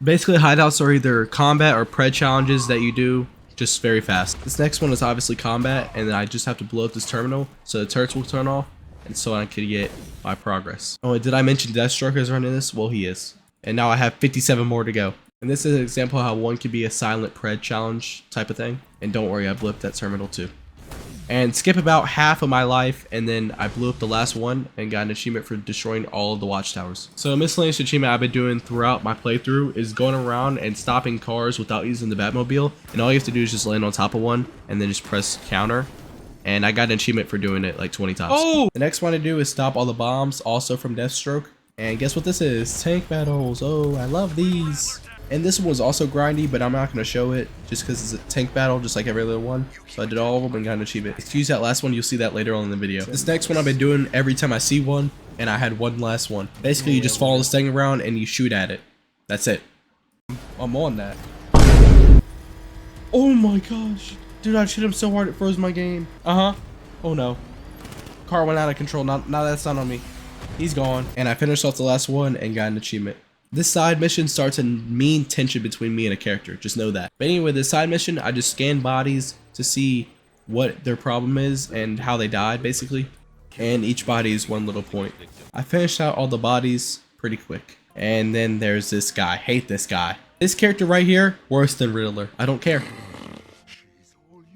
[SPEAKER 9] Basically, hideouts are either combat or pred challenges that you do just very fast. This next one is obviously combat, and then I just have to blow up this terminal so the turrets will turn off, and so I can get my progress. Oh, did I mention Deathstroke is running this? Well, he is. And now I have 57 more to go. And this is an example of how one could be a silent pred challenge type of thing. And don't worry, I blew up that terminal too. And skip about half of my life, and then I blew up the last one and got an achievement for destroying all of the watchtowers. So a miscellaneous achievement I've been doing throughout my playthrough is going around and stopping cars without using the Batmobile. And all you have to do is just land on top of one and then just press counter. And I got an achievement for doing it like 20 times. Oh! The next one to do is stop all the bombs, also from Deathstroke. And guess what this is? Tank battles. Oh, I love these. And this one was also grindy, but I'm not going to show it just because it's a tank battle, just like every other one. So I did all of them and got an achievement. Excuse that last one, you'll see that later on in the video. This next one I've been doing every time I see one, and I had one last one. Basically, you just follow this thing around and you shoot at it. That's it. I'm on that. Oh my gosh. Dude, I shot him so hard it froze my game. Uh-huh. Oh no. Car went out of control. Now that's not on me. He's gone. And I finished off the last one and got an achievement. This side mission starts a mean tension between me and a character. Just know that. But anyway, this side mission, I just scan bodies to see what their problem is and how they died, basically. And each body is one little point. I finished out all the bodies pretty quick. And then there's this guy. Hate this guy. This character right here, worse than Riddler. I don't care.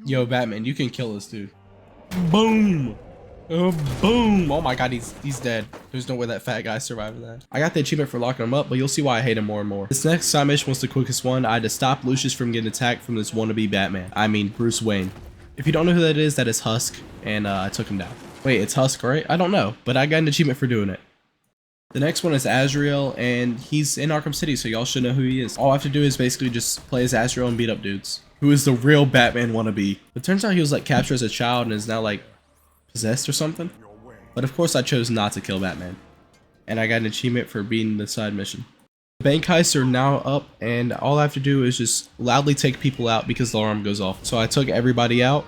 [SPEAKER 9] Yo, Batman, you can kill this dude. Boom! Boom! Oh my god, he's dead. There's no way that fat guy survived that. I got the achievement for locking him up, but you'll see why I hate him more and more. This next side mission was the quickest one. I had to stop Lucius from getting attacked from this wannabe Batman. I mean, Bruce Wayne. If you don't know who that is Husk, and I took him down. Wait, it's Husk, right? I don't know, but I got an achievement for doing it. The next one is Azrael, and he's in Arkham City, so y'all should know who he is. All I have to do is basically just play as Azrael and beat up dudes. Who is the real Batman wannabe. It turns out he was like captured as a child and is now like possessed or something. But of course I chose not to kill Batman. And I got an achievement for beating the side mission. The bank heists are now up, and all I have to do is just loudly take people out because the alarm goes off. So I took everybody out,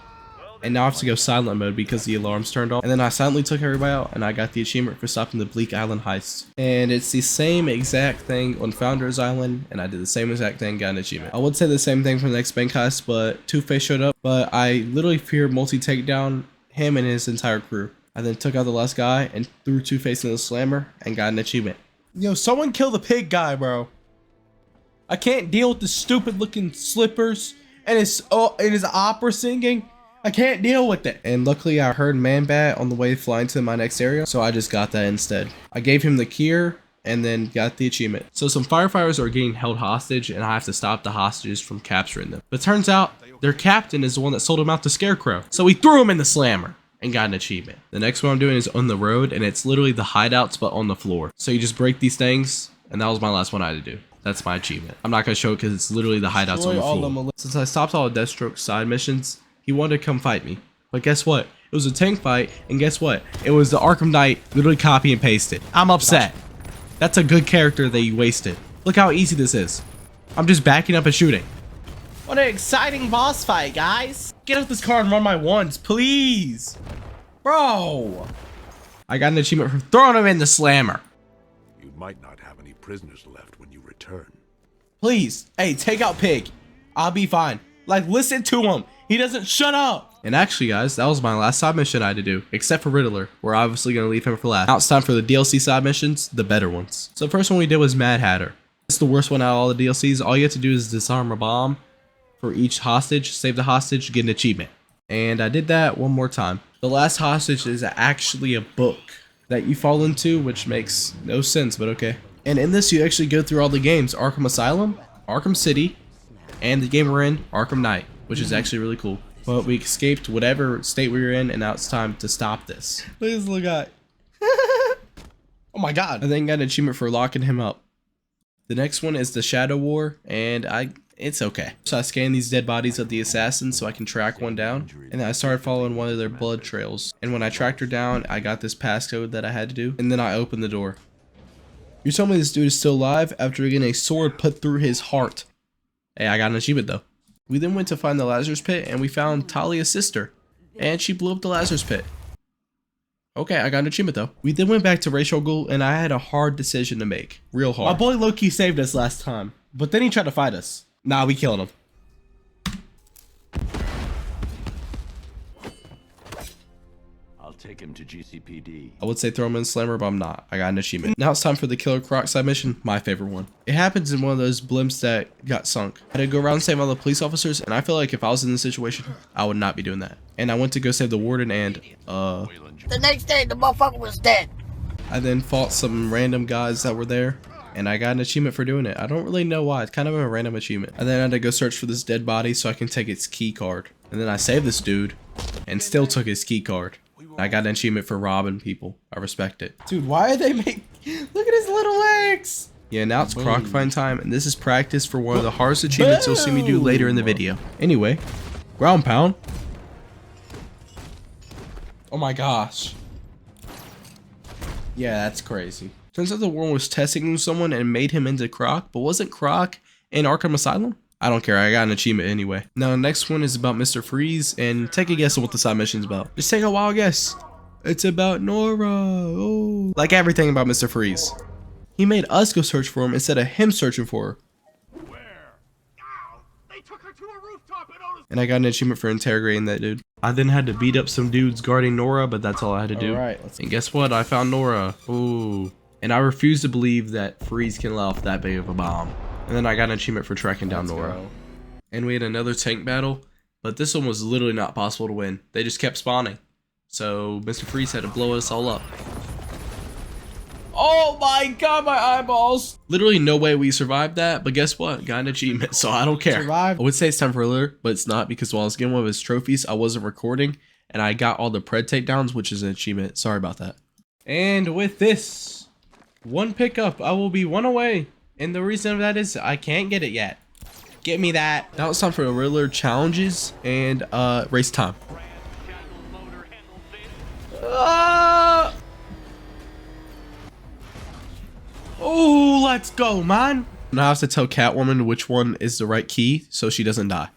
[SPEAKER 9] and now I have to go silent mode because the alarm's turned off. And then I silently took everybody out, and I got the achievement for stopping the Bleak Island heist. And it's the same exact thing on Founders Island, and I did the same exact thing, got an achievement. I would say the same thing for the next bank heist, but Two-Face showed up, but I literally feared multi-takedown him and his entire crew. I then took out the last guy and threw Two-Face in the slammer and got an achievement. Yo, someone kill the pig guy, bro. I can't deal with the stupid looking slippers and his opera singing. I can't deal with it. And luckily I heard Man-Bat on the way flying to my next area, so I just got that instead. I gave him the cure and then got the achievement. So some firefighters are getting held hostage, and I have to stop the hostages from capturing them. But turns out their captain is the one that sold him out to Scarecrow. So we threw him in the slammer and got an achievement. The next one I'm doing is on the road, and it's literally the hideouts but on the floor. So you just break these things, and that was my last one I had to do. That's my achievement. I'm not going to show it because it's literally the hideouts on the floor. Since I stopped all the Deathstroke side missions, he wanted to come fight me. But guess what? It was a tank fight, and guess what? It was the Arkham Knight literally copy and pasted. I'm upset. That's a good character that you wasted. Look how easy this is. I'm just backing up and shooting. What an exciting boss fight, guys. Get off this car and run my ones, please. Bro. I got an achievement for throwing him in the slammer.
[SPEAKER 3] You might not have any prisoners left when you return.
[SPEAKER 9] Please. Hey, take out Pig. I'll be fine. Like, listen to him. He doesn't shut up. And actually, guys, that was my last side mission I had to do, except for Riddler. We're obviously going to leave him for last. Now it's time for the DLC side missions, the better ones. So the first one we did was Mad Hatter. It's the worst one out of all the DLCs. All you have to do is disarm a bomb for each hostage, save the hostage, get an achievement. And I did that one more time. The last hostage is actually a book that you fall into, which makes no sense, but okay. And in this, you actually go through all the games: Arkham Asylum, Arkham City, and the game we're in, Arkham Knight, which is actually really cool. But we escaped whatever state we were in, and now it's time to stop this. Look at this little guy. Oh my god. I then got an achievement for locking him up. The next one is the Shadow War, and it's okay. So I scanned these dead bodies of the assassins so I can track one down, and then I started following one of their blood trails. And when I tracked her down, I got this passcode that I had to do, and then I opened the door. You're telling me this dude is still alive after getting a sword put through his heart? Hey, I got an achievement though. We then went to find the Lazarus Pit, and we found Talia's sister, and she blew up the Lazarus Pit. Okay, I got an achievement though. We then went back to Racial Ghoul, and I had a hard decision to make. Real hard. My boy Loki saved us last time, but then he tried to fight us. Nah, we killed him.
[SPEAKER 3] I'll take him to GCPD.
[SPEAKER 9] I would say throw him in Slammer, but I'm not. I got an achievement. Now it's time for the Killer Croc side mission, my favorite one. It happens in one of those blimps that got sunk. I had to go around saving all the police officers, and I feel like if I was in this situation, I would not be doing that. And I went to go save the warden, and
[SPEAKER 6] The next day, the motherfucker was dead.
[SPEAKER 9] I then fought some random guys that were there, and I got an achievement for doing it. I don't really know why. It's kind of a random achievement. And then I had to go search for this dead body so I can take its key card. And then I saved this dude and still took his key card. I got an achievement for robbing people. I respect it. Dude, why are they make... Look at his little legs! Yeah, now it's croc find time, and this is practice for one of the hardest achievements you'll see me do later in the video. Anyway, ground pound. Oh my gosh. Yeah, that's crazy. Turns out the world was testing someone and made him into Croc, but wasn't Croc in Arkham Asylum? I don't care, I got an achievement anyway. Now the next one is about Mr. Freeze, and take a guess on what the side mission's about. Just take a wild guess. It's about Nora. Oh. Like everything about Mr. Freeze. He made us go search for him instead of him searching for her. And I got an achievement for interrogating that dude. I then had to beat up some dudes guarding Nora, but that's all I had to do. Alright, and guess what? I found Nora. Ooh. And I refuse to believe that Freeze can let off that big of a bomb. And then I got an achievement for tracking down Nora. And we had another tank battle, but this one was literally not possible to win. They just kept spawning. So Mr. Freeze had to blow us all up. Oh my god, my eyeballs! Literally no way we survived that, but guess what? Got an achievement, so I don't care. Survived. I would say it's time for alert, but it's not, because while I was getting one of his trophies, I wasn't recording, and I got all the pred takedowns, which is an achievement. Sorry about that. And with this, one pickup, I will be one away. And the reason of that is I can't get it yet. Get me that. Now it's time for the Riddler challenges and race time. Oh, let's go, man. Now I have to tell Catwoman which one is the right key so she doesn't die.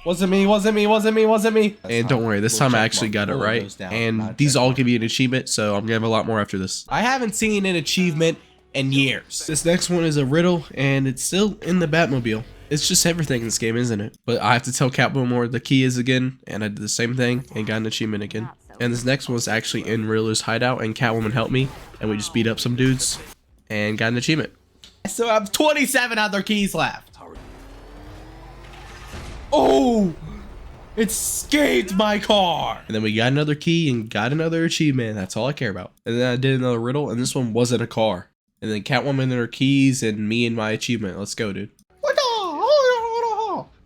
[SPEAKER 9] Wasn't me, wasn't me, wasn't me, wasn't me. And don't worry, this time I actually got it right. And these all give you an achievement, so I'm gonna have a lot more after this. I haven't seen an achievement in years. This next one is a riddle, and it's still in the Batmobile. It's just everything in this game, isn't it? But I have to tell Catwoman where the key is again, and I did the same thing and got an achievement again. And this next one was actually in Riddler's hideout, and Catwoman helped me, and we just beat up some dudes and got an achievement. I still have 27 other keys left. Oh, it escaped my car. And then we got another key and got another achievement. That's all I care about. And then I did another riddle, and this one wasn't a car. And then Catwoman and her keys, and me and my achievement. Let's go, dude.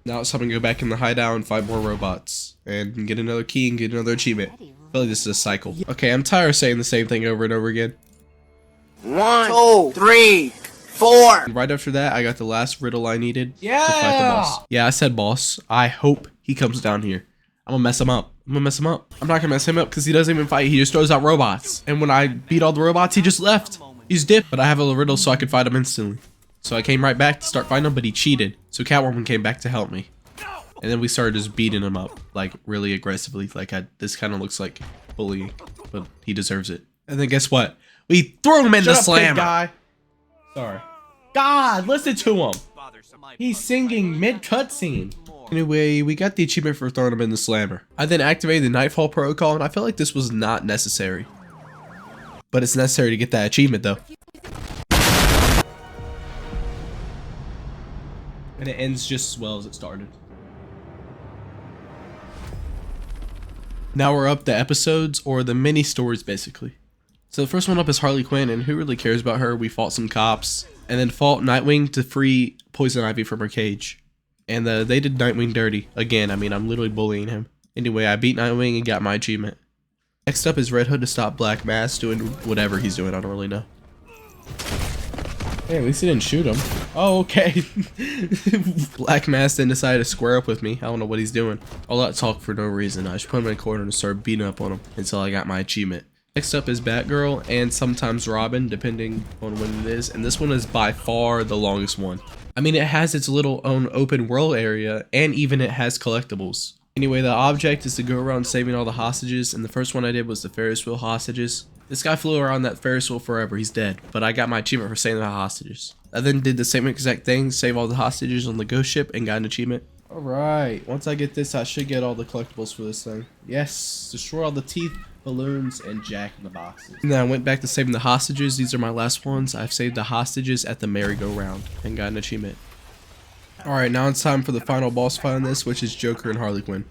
[SPEAKER 9] Now it's time to go back in the hideout and fight more robots. And get another key and get another achievement. I feel like this is a cycle. Okay, I'm tired of saying the same thing over and over again.
[SPEAKER 6] 1, 2, 3, 4.
[SPEAKER 9] And right after that, I got the last riddle I needed to fight the boss. Yeah, I said boss. I hope he comes down here. I'm gonna mess him up. I'm gonna mess him up. I'm not gonna mess him up because he doesn't even fight. He just throws out robots. And when I beat all the robots, he just left. He's dipped. But I have a riddle so I could fight him instantly. So I came right back to start fighting him, but he cheated. So Catwoman came back to help me. And then we started just beating him up, like, really aggressively. Like, this kind of looks like bullying, but he deserves it. And then guess what? We threw him in the slammer. Guy. Sorry. God, listen to him. He's singing mid-cutscene. Anyway, we got the achievement for throwing him in the slammer. I then activated the Nightfall protocol, and I feel like this was not necessary. But it's necessary to get that achievement, though. And it ends just as well as it started. Now we're up to episodes, or the mini stories basically. So the first one up is Harley Quinn, and who really cares about her? We fought some cops, and then fought Nightwing to free Poison Ivy from her cage. And they did Nightwing dirty. Again, I mean, I'm literally bullying him. Anyway, I beat Nightwing and got my achievement. Next up is Red Hood to stop Black Mask doing whatever he's doing, I don't really know. Hey, at least he didn't shoot him. Oh, okay. Black Mask then decided to square up with me. I don't know what he's doing. All that talk for no reason. I just put him in a corner and started beating up on him until I got my achievement. Next up is Batgirl and sometimes Robin, depending on when it is. And this one is by far the longest one. I mean, it has its little own open world area, and even it has collectibles. Anyway, the object is to go around saving all the hostages, and the first one I did was the Ferris wheel hostages. This guy flew around that Ferris wheel forever, he's dead, but I got my achievement for saving the hostages. I then did the same exact thing, save all the hostages on the ghost ship, and got an achievement. Alright, once I get this, I should get all the collectibles for this thing. Yes, destroy all the teeth, balloons, and Jack in the boxes. And then I went back to saving the hostages. These are my last ones. I've saved the hostages at the merry-go-round, and got an achievement. Alright, now it's time for the final boss fight on this, which is Joker and Harley Quinn.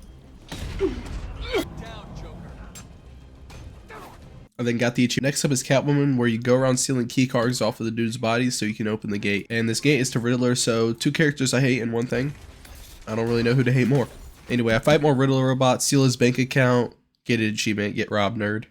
[SPEAKER 9] I then got the achievement. Next up is Catwoman, where you go around stealing key cards off of the dude's bodies so you can open the gate. And this gate is to Riddler, so two characters I hate in one thing. I don't really know who to hate more. Anyway, I fight more Riddler robots, steal his bank account, get an achievement, get robbed, nerd.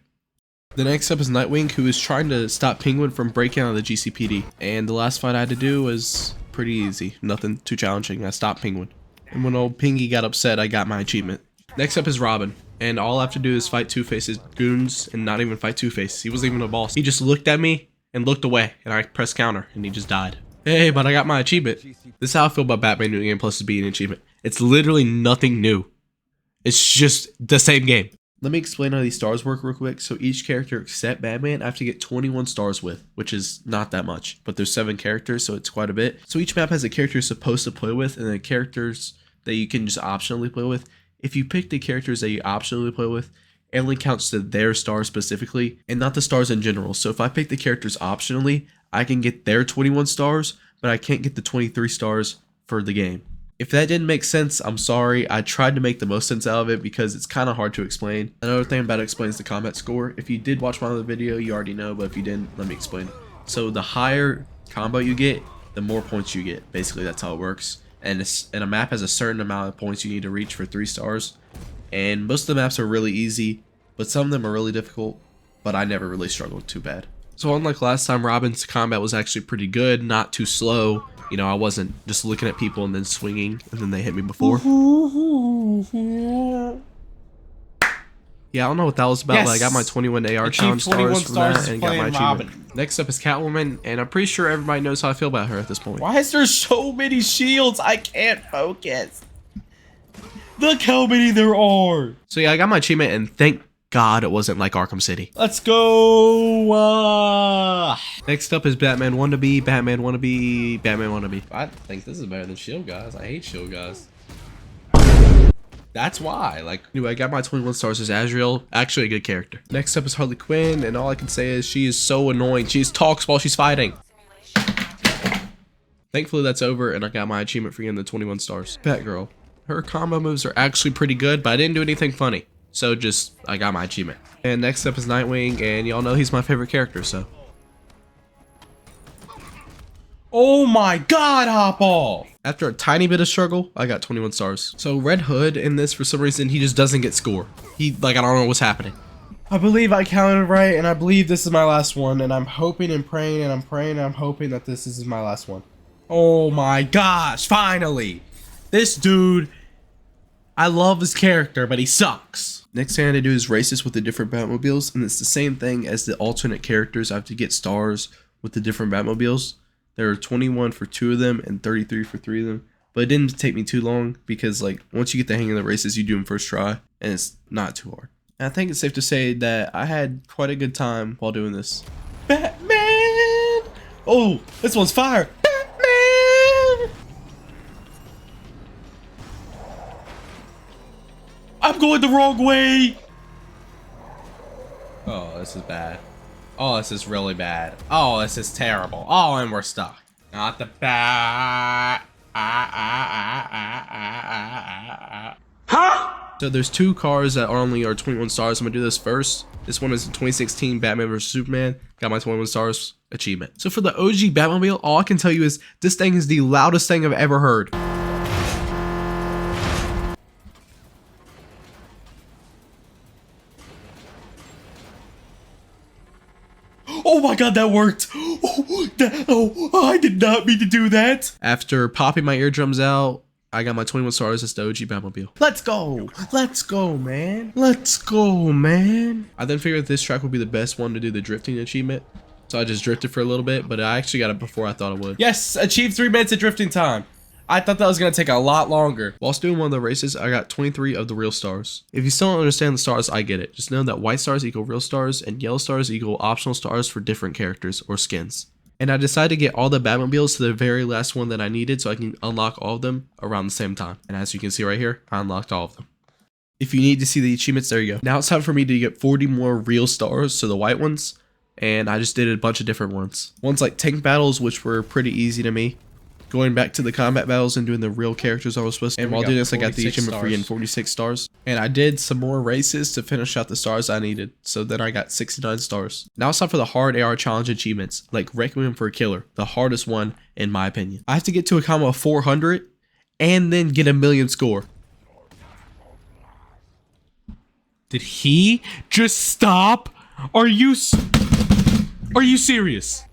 [SPEAKER 9] The next up is Nightwing, who is trying to stop Penguin from breaking out of the GCPD. And the last fight I had to do was pretty easy. Nothing too challenging. I stopped Penguin. And when old Pingy got upset, I got my achievement. Next up is Robin. And all I have to do is fight Two-Face's goons and not even fight Two-Face. He wasn't even a boss. He just looked at me and looked away. And I pressed counter and he just died. Hey, but I got my achievement. This is how I feel about Batman New Game Plus being an achievement. It's literally nothing new. It's just the same game. Let me explain how these stars work real quick. So each character except Batman, I have to get 21 stars with, which is not that much. But there's 7 characters, so it's quite a bit. So each map has a character you're supposed to play with, and then characters that you can just optionally play with. If you pick the characters that you optionally play with, it only counts to their stars specifically, and not the stars in general. So if I pick the characters optionally, I can get their 21 stars, but I can't get the 23 stars for the game. If that didn't make sense, I'm sorry. I tried to make the most sense out of it because it's kind of hard to explain. Another thing about it explains the combat score. If you did watch my other video, you already know, but if you didn't, let me explain. So the higher combo you get, the more points you get. Basically, that's how it works. And a map has a certain amount of points you need to reach for 3 stars. And most of the maps are really easy, but some of them are really difficult, but I never really struggled too bad. So unlike last time, Robin's combat was actually pretty good, not too slow. You know, I wasn't just looking at people and then swinging, and then they hit me before. Yeah, I don't know what that was about,
[SPEAKER 2] Yes.
[SPEAKER 9] but I got my 21 AR challenge stars from that and got my achievement. Next up is Catwoman, and I'm pretty sure everybody knows how I feel about her at this point.
[SPEAKER 2] Why is there so many shields? I can't focus. Look how many there are.
[SPEAKER 9] So yeah, I got my achievement, and thank God it wasn't like Arkham City.
[SPEAKER 2] Let's go.
[SPEAKER 9] Next up is Batman Wannabe, Batman Wannabe, Batman Wannabe. I think this is better than Shield Guys. I hate Shield Guys. That's why. Like, anyway, I got my 21 stars as Azrael. Actually a good character. Next up is Harley Quinn, and all I can say is she is so annoying. She just talks while she's fighting. Thankfully that's over, and I got my achievement for getting the 21 stars. Batgirl. Her combo moves are actually pretty good, but I didn't do anything funny. So just, I got my achievement. And next up is Nightwing, and y'all know he's my favorite character, so.
[SPEAKER 2] Oh my God, hop off.
[SPEAKER 9] After a tiny bit of struggle, I got 21 stars. So Red Hood in this, for some reason, he just doesn't get score. He, like, I don't know what's happening.
[SPEAKER 2] I believe I counted right, and I believe this is my last one, and I'm hoping and praying, and I'm praying and I'm hoping that this is my last one. Oh my gosh, finally. This dude, I love his character, but he sucks. Next thing I had to do is race this with the different Batmobiles, and it's the same thing as the alternate characters. I have to get stars with the different Batmobiles. There are 21 for 2 of them and 33 for 3 of them. But it didn't take me too long because, like, once you get the hang of the races, you do them first try, and it's not too hard. And I think it's safe to say that I had quite a good time while doing this. Batman! Oh, this one's fire! Batman! I'm going the wrong way!
[SPEAKER 9] Oh, this is bad. Oh, this is really bad. Oh, this is terrible. Oh, and we're stuck. Not the bat. Huh? So there's 2 cars that only are 21 stars. I'm gonna do this first. This one is the 2016 Batman vs Superman. Got my 21 stars achievement. So for the OG Batmobile, all I can tell you is this thing is the loudest thing I've ever heard. Oh my god, that worked! I did not mean to do that! After popping my eardrums out, I got my 21 stars as the OG Batmobile. Let's go! Let's go, man! Let's go, man! I then figured this track would be the best one to do the drifting achievement. So I just drifted for a little bit, but I actually got it before I thought I would. Yes! Achieved 3 minutes of drifting time! I thought that was going to take a lot longer. Whilst doing one of the races, I got 23 of the real stars. If you still don't understand the stars, I get it. Just know that white stars equal real stars and yellow stars equal optional stars for different characters or skins. And I decided to get all the Batmobiles to the very last one that I needed so I can unlock all of them around the same time. And as you can see right here, I unlocked all of them. If you need to see the achievements, there you go. Now it's time for me to get 40 more real stars, so the white ones. And I just did a bunch of different ones. Ones like tank battles, which were pretty easy to me. Going back to the combat battles and doing the real characters I was supposed to. And while doing this, I got the achievement for getting 46 stars. And I did some more races to finish out the stars I needed. So then I got 69 stars. Now it's time for the hard AR challenge achievements, like Requiem for a Killer, the hardest one in my opinion. I have to get to a combo of 400 and then get a 1,000,000 score. Did he just stop? Are you serious?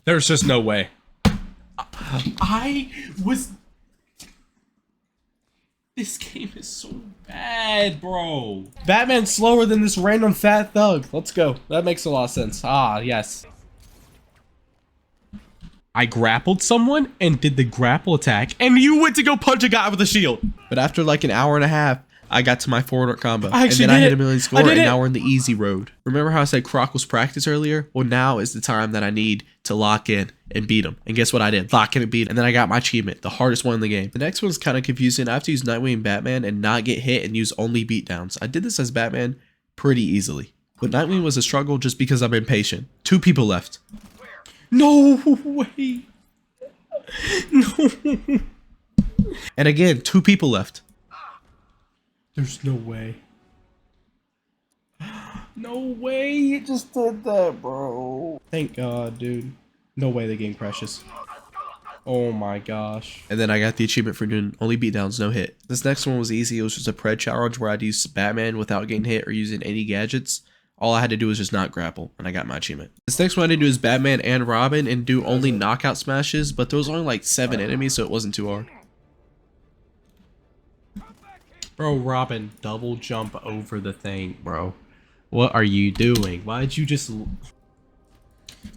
[SPEAKER 9] There's just no way. This game is so bad, bro. Batman's slower than this random fat thug. Let's go. That makes a lot of sense. Ah, yes. I grappled someone and did the grapple attack, and you went to go punch a guy with a shield. But after like an hour and a half, I got to my 400 combo. I hit a 1,000,000 score, and now we're in the easy road. Remember how I said Croc was practice earlier? Well, now is the time that I need to lock in and beat him. And guess what I did? Lock in and beat him. And then I got my achievement, the hardest one in the game. The next one's kind of confusing. I have to use Nightwing and Batman and not get hit and use only beatdowns. I did this as Batman pretty easily. But Nightwing was a struggle just because I'm impatient. 2 people left. No way. No. And again, 2 people left. There's no way. No way you just did that, bro. Thank God, dude. No way the game crashes. Oh my gosh. And then I got the achievement for doing only beatdowns, no hit. This next one was easy. It was just a pred challenge where I'd use Batman without getting hit or using any gadgets. All I had to do was just not grapple, and I got my achievement. This next one I had to do is Batman and Robin and do only knockout smashes, but there was only like 7 enemies, so it wasn't too hard. Bro, Robin, double jump over the thing, bro. What are you doing? Why'd you just... Alright,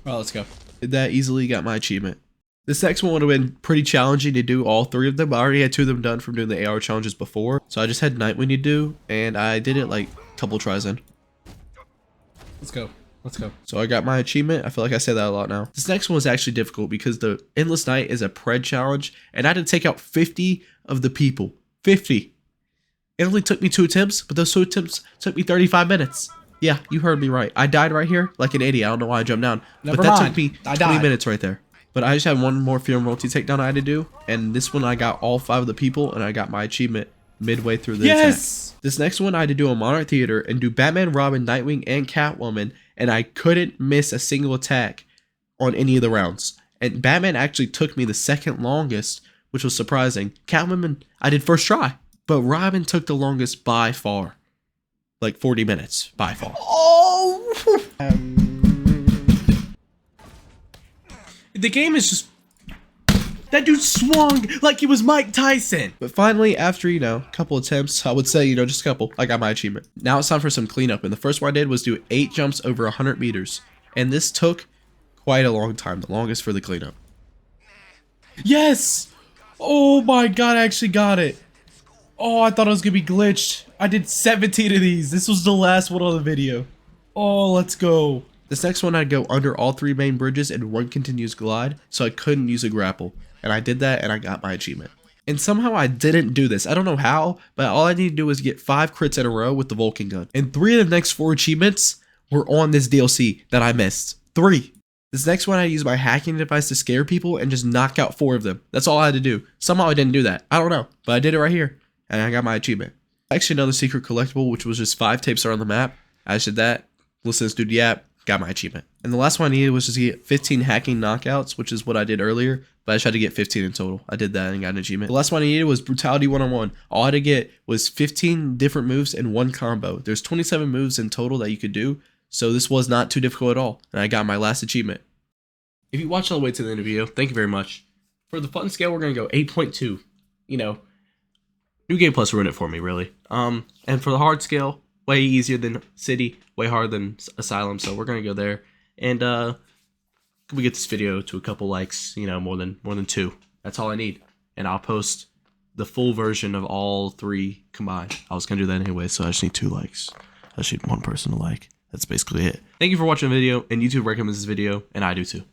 [SPEAKER 9] let's go. Did that easily, got my achievement. This next one would have been pretty challenging to do all 3 of them. I already had 2 of them done from doing the AR challenges before. So I just had Nightwing to do, and I did it like a couple tries in. Let's go. Let's go. So I got my achievement. I feel like I say that a lot now. This next one was actually difficult because the Endless Night is a pred challenge, and I had to take out 50 of the people. 50. It only took me 2 attempts, but those 2 attempts took me 35 minutes. Yeah, you heard me right. I died right here like an idiot. I don't know why I jumped down. But that took me 20 minutes right there. But I just had one more Fear and Royalty takedown I had to do. And this one I got all 5 of the people, and I got my achievement midway through the attack. This next one I had to do a Monarch Theater and do Batman, Robin, Nightwing, and Catwoman. And I couldn't miss a single attack on any of the rounds. And Batman actually took me the second longest, which was surprising. Catwoman, I did first try. But Robin took the longest by far. Like 40 minutes, by far. Oh! The game is just... That dude swung like he was Mike Tyson. But finally, after, a couple attempts, I would say, just a couple, I got my achievement. Now it's time for some cleanup. And the first one I did was do 8 jumps over 100 meters. And this took quite a long time, the longest for the cleanup. Yes! Oh my God, I actually got it. Oh, I thought it was gonna be glitched. I did 17 of these. This was the last one on the video. Oh, let's go. This next one I'd go under all 3 main bridges and 1 continuous glide, so I couldn't use a grapple. And I did that and I got my achievement. And somehow I didn't do this. I don't know how, but all I need to do is get 5 crits in a row with the Vulcan gun. And 3 of the next 4 achievements were on this DLC that I missed. 3. This next one I used my hacking device to scare people and just knock out 4 of them. That's all I had to do. Somehow I didn't do that. I don't know, but I did it right here. and I got my achievement. Actually, another secret collectible, which was just 5 tapes around the map. I just did that, listened to the app, got my achievement. And the last one I needed was just to get 15 hacking knockouts, which is what I did earlier, but I just had to get 15 in total. I did that and got an achievement. The last one I needed was Brutality 1-on-1. All I had to get was 15 different moves in one combo. There's 27 moves in total that you could do, so this was not too difficult at all, and I got my last achievement. If you watched all the way to the end of the video, thank you very much. For the fun scale, we're going to go 8.2. You know, New Game Plus ruined it for me, really. And for the hard scale, way easier than City, way harder than Asylum, so we're going to go there. And we get this video to a couple likes, you know, more than 2. That's all I need. And I'll post the full version of all 3 combined. I was going to do that anyway, so I just need 2 likes. I just need 1 person to like. That's basically it. Thank you for watching the video, and YouTube recommends this video, and I do too.